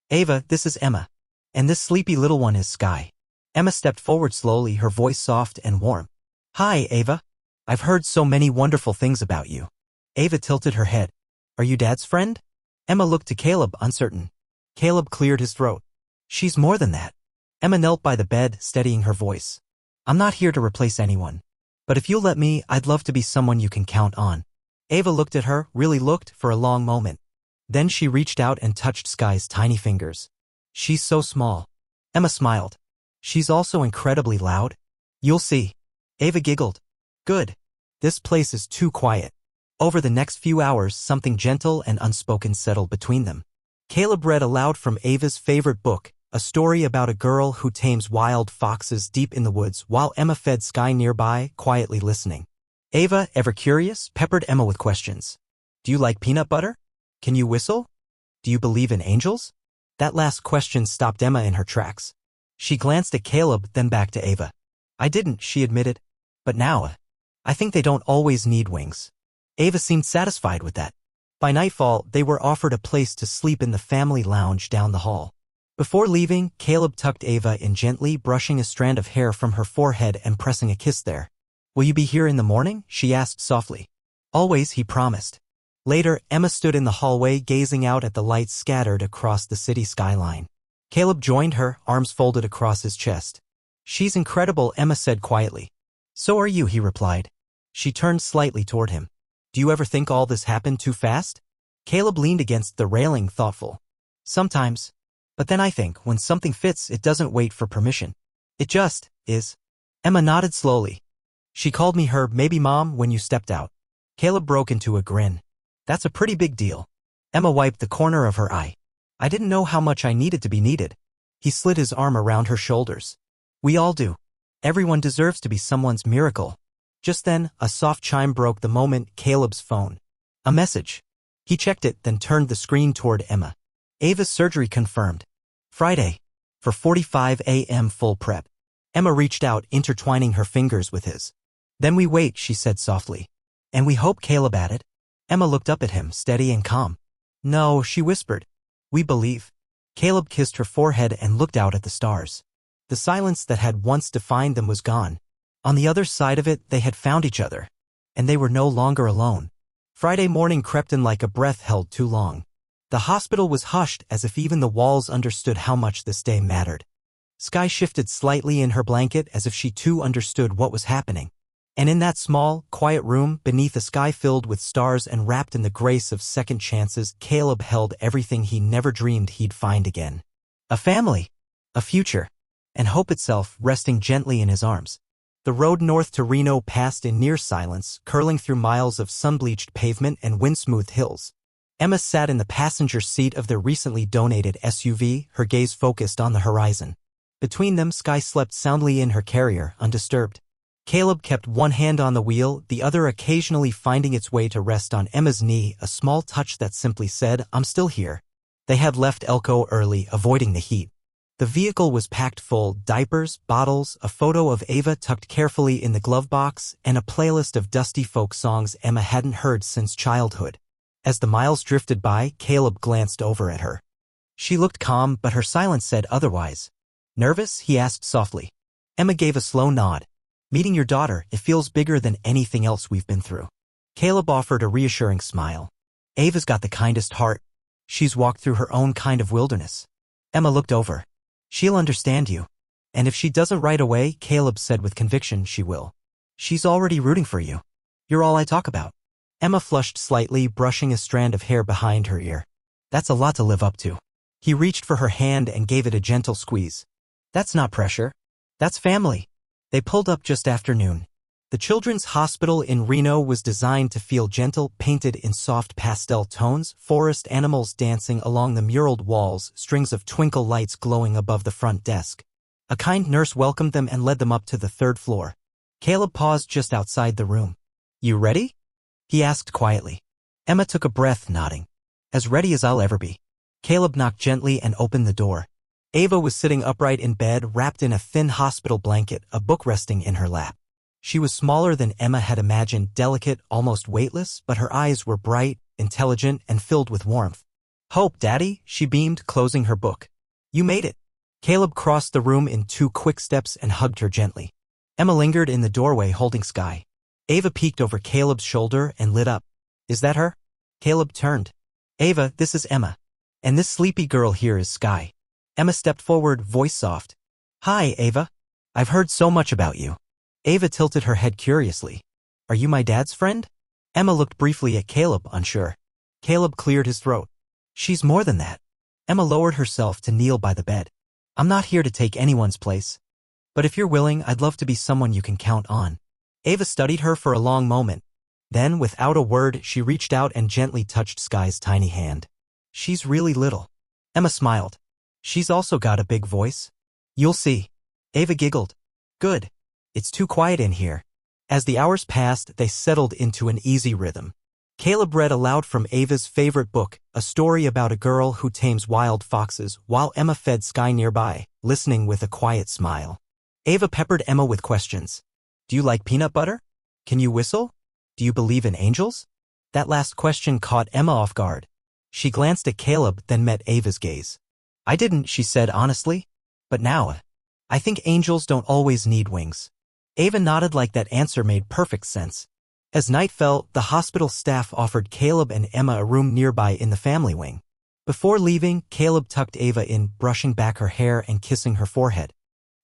Ava, this is Emma. And this sleepy little one is Sky. Emma stepped forward slowly, her voice soft and warm. Hi, Ava. I've heard so many wonderful things about you. Ava tilted her head. Are you Dad's friend? Emma looked to Caleb, uncertain. Caleb cleared his throat. She's more than that. Emma knelt by the bed, steadying her voice. I'm not here to replace anyone. But if you'll let me, I'd love to be someone you can count on. Ava looked at her, really looked, for a long moment. Then she reached out and touched Sky's tiny fingers. She's so small. Emma smiled. She's also incredibly loud. You'll see. Ava giggled. Good. This place is too quiet. Over the next few hours, something gentle and unspoken settled between them. Caleb read aloud from Ava's favorite book, a story about a girl who tames wild foxes deep in the woods, while Emma fed Sky nearby, quietly listening. Ava, ever curious, peppered Emma with questions. Do you like peanut butter? Can you whistle? Do you believe in angels? That last question stopped Emma in her tracks. She glanced at Caleb, then back to Ava. I didn't, she admitted. But now, I think they don't always need wings. Ava seemed satisfied with that. By nightfall, they were offered a place to sleep in the family lounge down the hall. Before leaving, Caleb tucked Ava in gently, brushing a strand of hair from her forehead and pressing a kiss there. Will you be here in the morning? She asked softly. Always, he promised. Later, Emma stood in the hallway, gazing out at the lights scattered across the city skyline. Caleb joined her, arms folded across his chest. She's incredible, Emma said quietly. So are you, he replied. She turned slightly toward him. Do you ever think all this happened too fast? Caleb leaned against the railing, thoughtful. Sometimes. But then I think, when something fits, it doesn't wait for permission. It just is. Emma nodded slowly. She called me her maybe mom when you stepped out. Caleb broke into a grin. That's a pretty big deal. Emma wiped the corner of her eye. I didn't know how much I needed to be needed. He slid his arm around her shoulders. We all do. Everyone deserves to be someone's miracle. Just then, a soft chime broke the moment. Caleb's phone. A message. He checked it, then turned the screen toward Emma. Ava's surgery confirmed. Friday. For 4:45 a.m. full prep. Emma reached out, intertwining her fingers with his. Then we wait, she said softly. And we hope, Caleb added. Emma looked up at him, steady and calm. No, she whispered. We believe. Caleb kissed her forehead and looked out at the stars. The silence that had once defined them was gone. On the other side of it, they had found each other. And they were no longer alone. Friday morning crept in like a breath held too long. The hospital was hushed, as if even the walls understood how much this day mattered. Sky shifted slightly in her blanket, as if she too understood what was happening. And in that small, quiet room, beneath a sky filled with stars and wrapped in the grace of second chances, Caleb held everything he never dreamed he'd find again. A family, a future, and hope itself resting gently in his arms. The road north to Reno passed in near silence, curling through miles of sun-bleached pavement and wind-smoothed hills. Emma sat in the passenger seat of their recently donated SUV, her gaze focused on the horizon. Between them, Sky slept soundly in her carrier, undisturbed. Caleb kept one hand on the wheel, the other occasionally finding its way to rest on Emma's knee, a small touch that simply said, "I'm still here." They had left Elko early, avoiding the heat. The vehicle was packed full: diapers, bottles, a photo of Ava tucked carefully in the glove box, and a playlist of dusty folk songs Emma hadn't heard since childhood. As the miles drifted by, Caleb glanced over at her. She looked calm, but her silence said otherwise. "Nervous?" he asked softly. Emma gave a slow nod. "Meeting your daughter, it feels bigger than anything else we've been through." Caleb offered a reassuring smile. "Ava's got the kindest heart. She's walked through her own kind of wilderness." Emma looked over. "She'll understand you. And if she doesn't right away," Caleb said with conviction, "she will. She's already rooting for you. You're all I talk about." Emma flushed slightly, brushing a strand of hair behind her ear. "That's a lot to live up to." He reached for her hand and gave it a gentle squeeze. "That's not pressure. That's family." They pulled up just after noon. The Children's Hospital in Reno was designed to feel gentle, painted in soft pastel tones, forest animals dancing along the muraled walls, strings of twinkle lights glowing above the front desk. A kind nurse welcomed them and led them up to the third floor. Caleb paused just outside the room. "You ready?" he asked quietly. Emma took a breath, nodding. "As ready as I'll ever be." Caleb knocked gently and opened the door. Ava was sitting upright in bed, wrapped in a thin hospital blanket, a book resting in her lap. She was smaller than Emma had imagined, delicate, almost weightless, but her eyes were bright, intelligent, and filled with warmth. "Hope, Daddy," she beamed, closing her book. "You made it." Caleb crossed the room in 2 quick steps and hugged her gently. Emma lingered in the doorway, holding Sky. Ava peeked over Caleb's shoulder and lit up. "Is that her?" Caleb turned. "Ava, this is Emma. And this sleepy girl here is Sky." Emma stepped forward, voice soft. "Hi, Ava. I've heard so much about you." Ava tilted her head curiously. "Are you my dad's friend?" Emma looked briefly at Caleb, unsure. Caleb cleared his throat. "She's more than that." Emma lowered herself to kneel by the bed. "I'm not here to take anyone's place. But if you're willing, I'd love to be someone you can count on." Ava studied her for a long moment. Then, without a word, she reached out and gently touched Sky's tiny hand. "She's really little." Emma smiled. "She's also got a big voice. You'll see." Ava giggled. "Good. It's too quiet in here." As the hours passed, they settled into an easy rhythm. Caleb read aloud from Ava's favorite book, a story about a girl who tames wild foxes, while Emma fed Sky nearby, listening with a quiet smile. Ava peppered Emma with questions. "Do you like peanut butter? Can you whistle? Do you believe in angels?" That last question caught Emma off guard. She glanced at Caleb, then met Ava's gaze. "I didn't," she said honestly. "But now, I think angels don't always need wings." Ava nodded like that answer made perfect sense. As night fell, the hospital staff offered Caleb and Emma a room nearby in the family wing. Before leaving, Caleb tucked Ava in, brushing back her hair and kissing her forehead.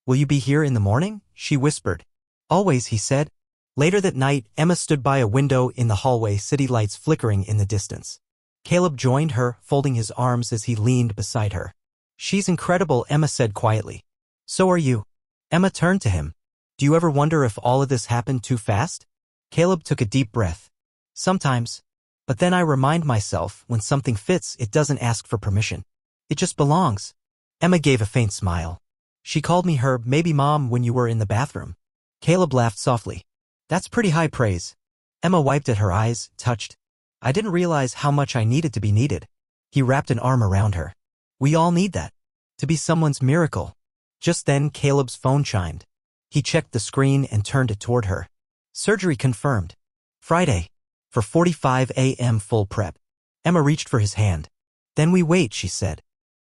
"Will you be here in the morning?" she whispered. "Always," he said. Later that night, Emma stood by a window in the hallway, city lights flickering in the distance. Caleb joined her, folding his arms as he leaned beside her. "She's incredible," Emma said quietly. "So are you." Emma turned to him. "Do you ever wonder if all of this happened too fast?" Caleb took a deep breath. "Sometimes. But then I remind myself, when something fits, it doesn't ask for permission. It just belongs." Emma gave a faint smile. "She called me her maybe mom when you were in the bathroom." Caleb laughed softly. "That's pretty high praise." Emma wiped at her eyes, touched. "I didn't realize how much I needed to be needed." He wrapped an arm around her. "We all need that. To be someone's miracle." Just then, Caleb's phone chimed. He checked the screen and turned it toward her. "Surgery confirmed. Friday. For 45 a.m. full prep." Emma reached for his hand. "Then we wait," she said.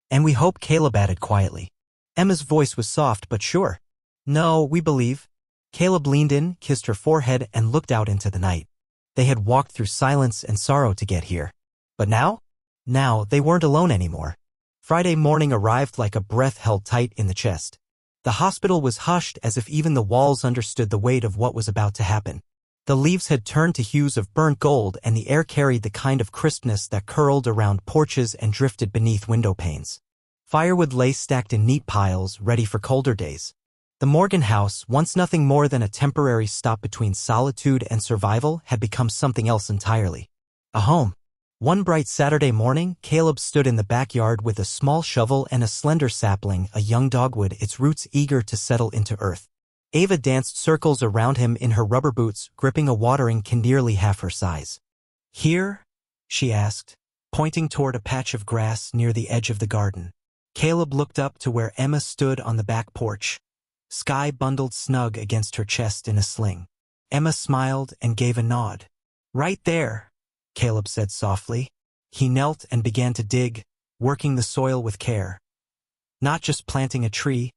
"And we hope," Caleb added quietly. Emma's voice was soft but sure. "No, we believe." Caleb leaned in, kissed her forehead, and looked out into the night. They had walked through silence and sorrow to get here. But now? Now, they weren't alone anymore. Friday morning arrived like a breath held tight in the chest. The hospital was hushed, as if even the walls understood the weight of what was about to happen. The leaves had turned to hues of burnt gold, and the air carried the kind of crispness that curled around porches and drifted beneath window panes. Firewood lay stacked in neat piles, ready for colder days. The Morgan house, once nothing more than a temporary stop between solitude and survival, had become something else entirely. A home. One bright Saturday morning, Caleb stood in the backyard with a small shovel and a slender sapling, a young dogwood, its roots eager to settle into earth. Ava danced circles around him in her rubber boots, gripping a watering can nearly half her size. "Here?" she asked, pointing toward a patch of grass near the edge of the garden. Caleb looked up to where Emma stood on the back porch, Sky bundled snug against her chest in a sling. Emma smiled and gave a nod. "Right there," Caleb said softly. He knelt and began to dig, working the soil with care. Not just planting a tree,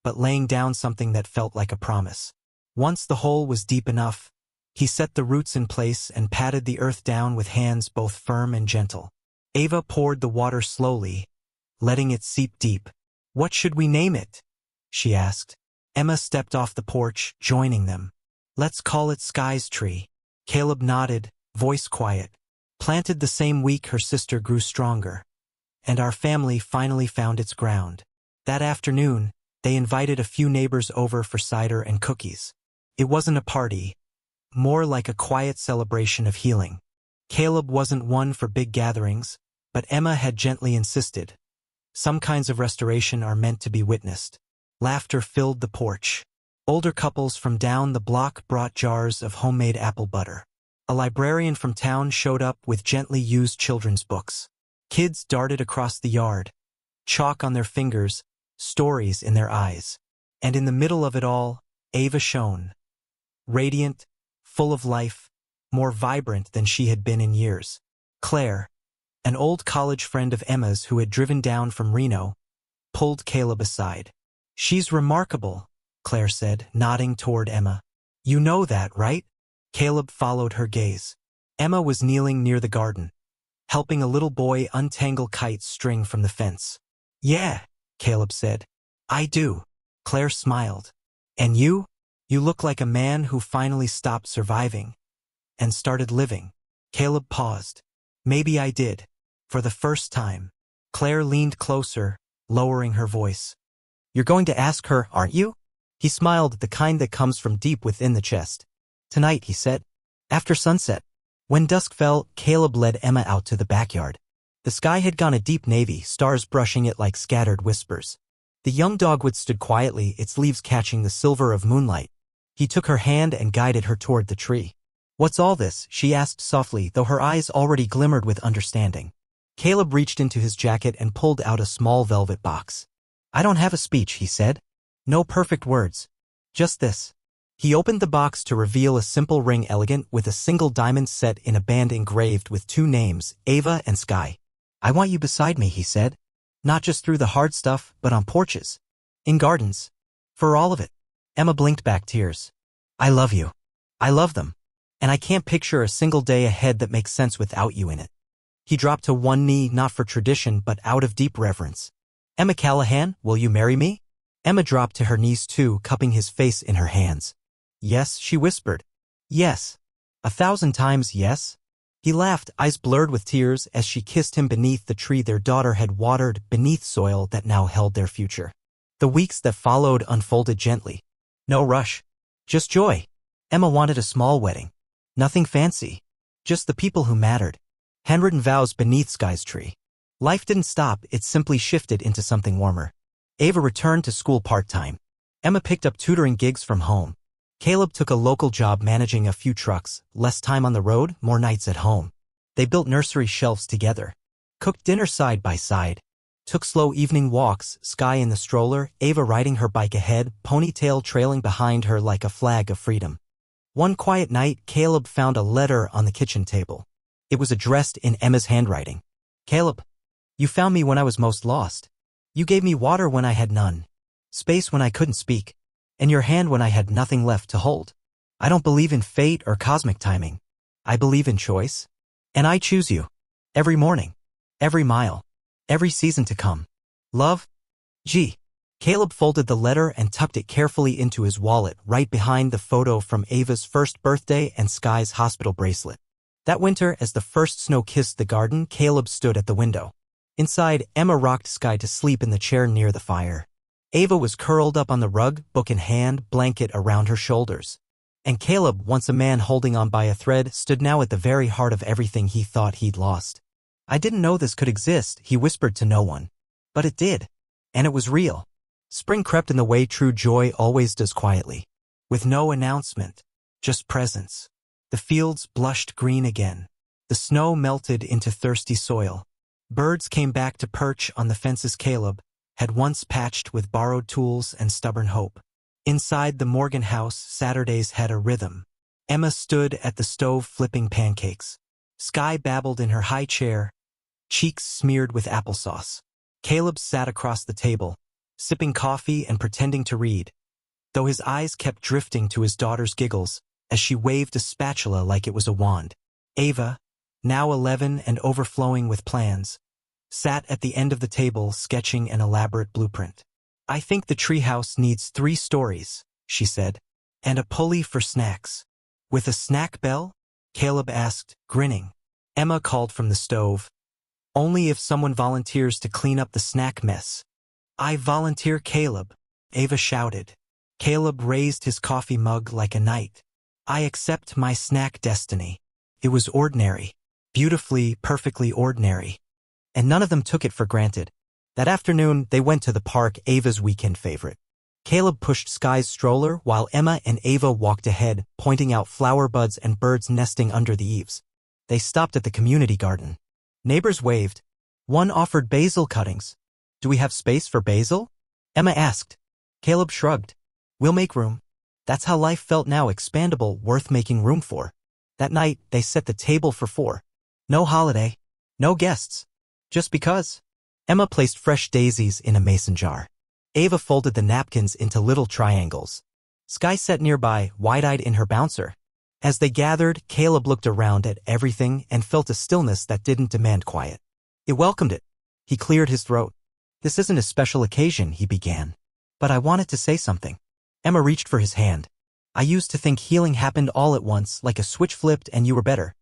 but laying down something that felt like a promise. Once the hole was deep enough, he set the roots in place and patted the earth down with hands both firm and gentle. Ava poured the water slowly, letting it seep deep. "What should we name it?" she asked. Emma stepped off the porch, joining them. "Let's call it Sky's Tree." Caleb nodded, voice quiet. Planted the same week her sister grew stronger, and our family finally found its ground. That afternoon, they invited a few neighbors over for cider and cookies. It wasn't a party, more like a quiet celebration of healing. Caleb wasn't one for big gatherings, but Emma had gently insisted. Some kinds of restoration are meant to be witnessed. Laughter filled the porch. Older couples from down the block brought jars of homemade apple butter. A librarian from town showed up with gently used children's books. Kids darted across the yard, chalk on their fingers, stories in their eyes. And in the middle of it all, Ava shone. Radiant, full of life, more vibrant than she had been in years. Claire, an old college friend of Emma's who had driven down from Reno, pulled Caleb aside. "She's remarkable," Claire said, nodding toward Emma. "You know that, right?" Caleb followed her gaze. Emma was kneeling near the garden, helping a little boy untangle kite string from the fence. "Yeah," Caleb said. "I do." Claire smiled. "And you? You look like a man who finally stopped surviving and started living." Caleb paused. "Maybe I did. For the first time." Claire leaned closer, lowering her voice. "You're going to ask her, aren't you?" He smiled, the kind that comes from deep within the chest. "Tonight," he said. "After sunset." When dusk fell, Caleb led Emma out to the backyard. The sky had gone a deep navy, stars brushing it like scattered whispers. The young dogwood stood quietly, its leaves catching the silver of moonlight. He took her hand and guided her toward the tree. "What's all this?" she asked softly, though her eyes already glimmered with understanding. Caleb reached into his jacket and pulled out a small velvet box. "I don't have a speech," he said. "No perfect words. Just this." He opened the box to reveal a simple ring, elegant, with a single diamond set in a band engraved with two names, Ava and Sky. "I want you beside me," he said. "Not just through the hard stuff, but on porches. In gardens. For all of it." Emma blinked back tears. "I love you. I love them. And I can't picture a single day ahead that makes sense without you in it." He dropped to one knee, not for tradition, but out of deep reverence. "Emma Callahan, will you marry me?" Emma dropped to her knees too, cupping his face in her hands. "Yes," she whispered. "Yes. 1,000 times yes." He laughed, eyes blurred with tears, as she kissed him beneath the tree their daughter had watered, beneath soil that now held their future. The weeks that followed unfolded gently. No rush. Just joy. Emma wanted a small wedding. Nothing fancy. Just the people who mattered. Handwritten vows beneath Sky's tree. Life didn't stop, it simply shifted into something warmer. Ava returned to school part-time. Emma picked up tutoring gigs from home. Caleb took a local job managing a few trucks, less time on the road, more nights at home. They built nursery shelves together, cooked dinner side by side, took slow evening walks, Sky in the stroller, Ava riding her bike ahead, ponytail trailing behind her like a flag of freedom. One quiet night, Caleb found a letter on the kitchen table. It was addressed in Emma's handwriting. "Caleb, you found me when I was most lost. You gave me water when I had none, space when I couldn't speak, and your hand when I had nothing left to hold. I don't believe in fate or cosmic timing. I believe in choice. And I choose you. Every morning. Every mile. Every season to come. Love, G." Caleb folded the letter and tucked it carefully into his wallet, right behind the photo from Ava's first birthday and Sky's hospital bracelet. That winter, as the first snow kissed the garden, Caleb stood at the window. Inside, Emma rocked Sky to sleep in the chair near the fire. Ava was curled up on the rug, book in hand, blanket around her shoulders. And Caleb, once a man holding on by a thread, stood now at the very heart of everything he thought he'd lost. "I didn't know this could exist," he whispered to no one. But it did. And it was real. Spring crept in the way true joy always does, quietly. with no announcement, just presence. The fields blushed green again. The snow melted into thirsty soil. Birds came back to perch on the fences Caleb had once patched with borrowed tools and stubborn hope. Inside the Morgan house, Saturdays had a rhythm. Emma stood at the stove flipping pancakes. Skye babbled in her high chair, cheeks smeared with applesauce. Caleb sat across the table, sipping coffee and pretending to read, though his eyes kept drifting to his daughter's giggles as she waved a spatula like it was a wand. Ava, now 11 and overflowing with plans, sat at the end of the table sketching an elaborate blueprint. "I think the treehouse needs 3 stories," she said, "and a pulley for snacks." "With a snack bell?" Caleb asked, grinning. Emma called from the stove, "Only if someone volunteers to clean up the snack mess." "I volunteer, Caleb," Ava shouted. Caleb raised his coffee mug like a knight. "I accept my snack destiny." It was ordinary, beautifully, perfectly ordinary, and none of them took it for granted. That afternoon, they went to the park, Ava's weekend favorite. Caleb pushed Skye's stroller while Emma and Ava walked ahead, pointing out flower buds and birds nesting under the eaves. They stopped at the community garden. Neighbors waved. One offered basil cuttings. "Do we have space for basil?" Emma asked. Caleb shrugged. "We'll make room." That's how life felt now, expandable, worth making room for. That night, they set the table for 4. No holiday. No guests. Just because. Emma placed fresh daisies in a mason jar. Ava folded the napkins into little triangles. Skye sat nearby, wide-eyed in her bouncer. As they gathered, Caleb looked around at everything and felt a stillness that didn't demand quiet. It welcomed it. He cleared his throat. "This isn't a special occasion," he began. "But I wanted to say something." Emma reached for his hand. "I used to think healing happened all at once, like a switch flipped and you were better.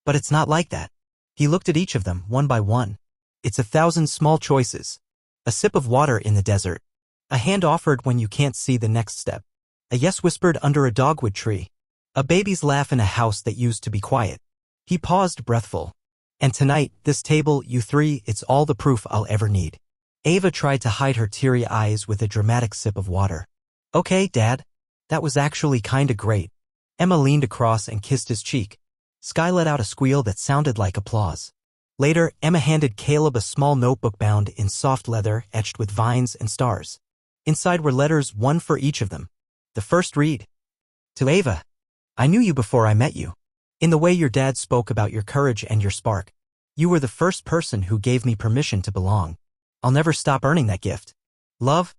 But it's not like that." He looked at each of them, one by one. "It's 1,000 small choices. A sip of water in the desert. A hand offered when you can't see the next step. A yes whispered under a dogwood tree. A baby's laugh in a house that used to be quiet." He paused, breathful. "And tonight, this table, you 3, it's all the proof I'll ever need." Ava tried to hide her teary eyes with a dramatic sip of water. "Okay, Dad. That was actually kinda great." Emma leaned across and kissed his cheek. Skye let out a squeal that sounded like applause. Later, Emma handed Caleb a small notebook bound in soft leather etched with vines and stars. Inside were letters, one for each of them. The first read, "To Ava, I knew you before I met you. In the way your dad spoke about your courage and your spark. You were the first person who gave me permission to belong. I'll never stop earning that gift. Love,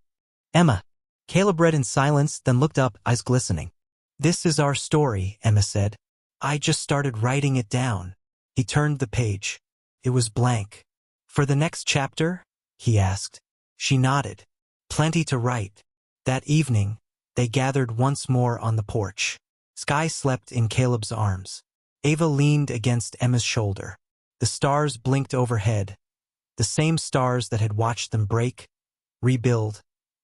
Emma." Caleb read in silence, then looked up, eyes glistening. "This is our story," Emma said. "I just started writing it down." He turned the page. It was blank. "For the next chapter?" he asked. She nodded. "Plenty to write." That evening, they gathered once more on the porch. Skye slept in Caleb's arms. Ava leaned against Emma's shoulder. The stars blinked overhead, the same stars that had watched them break, rebuild,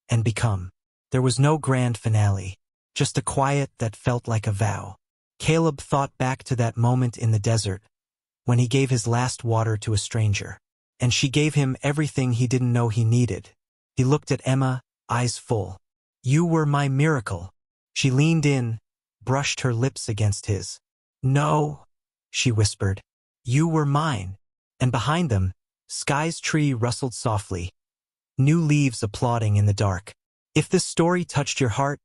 and become. There was no grand finale, just a quiet that felt like a vow. Caleb thought back to that moment in the desert, when he gave his last water to a stranger, and she gave him everything he didn't know he needed. He looked at Emma, eyes full. "You were my miracle." She leaned in, brushed her lips against his. "No," she whispered. "You were mine." And behind them, Skye's tree rustled softly, new leaves applauding in the dark. If this story touched your heart,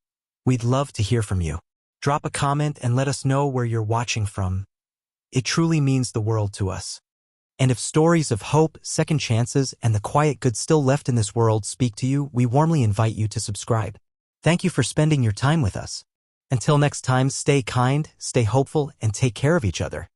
we'd love to hear from you. Drop a comment and let us know where you're watching from. It truly means the world to us. And if stories of hope, second chances, and the quiet good still left in this world speak to you, we warmly invite you to subscribe. Thank you for spending your time with us. Until next time, stay kind, stay hopeful, and take care of each other.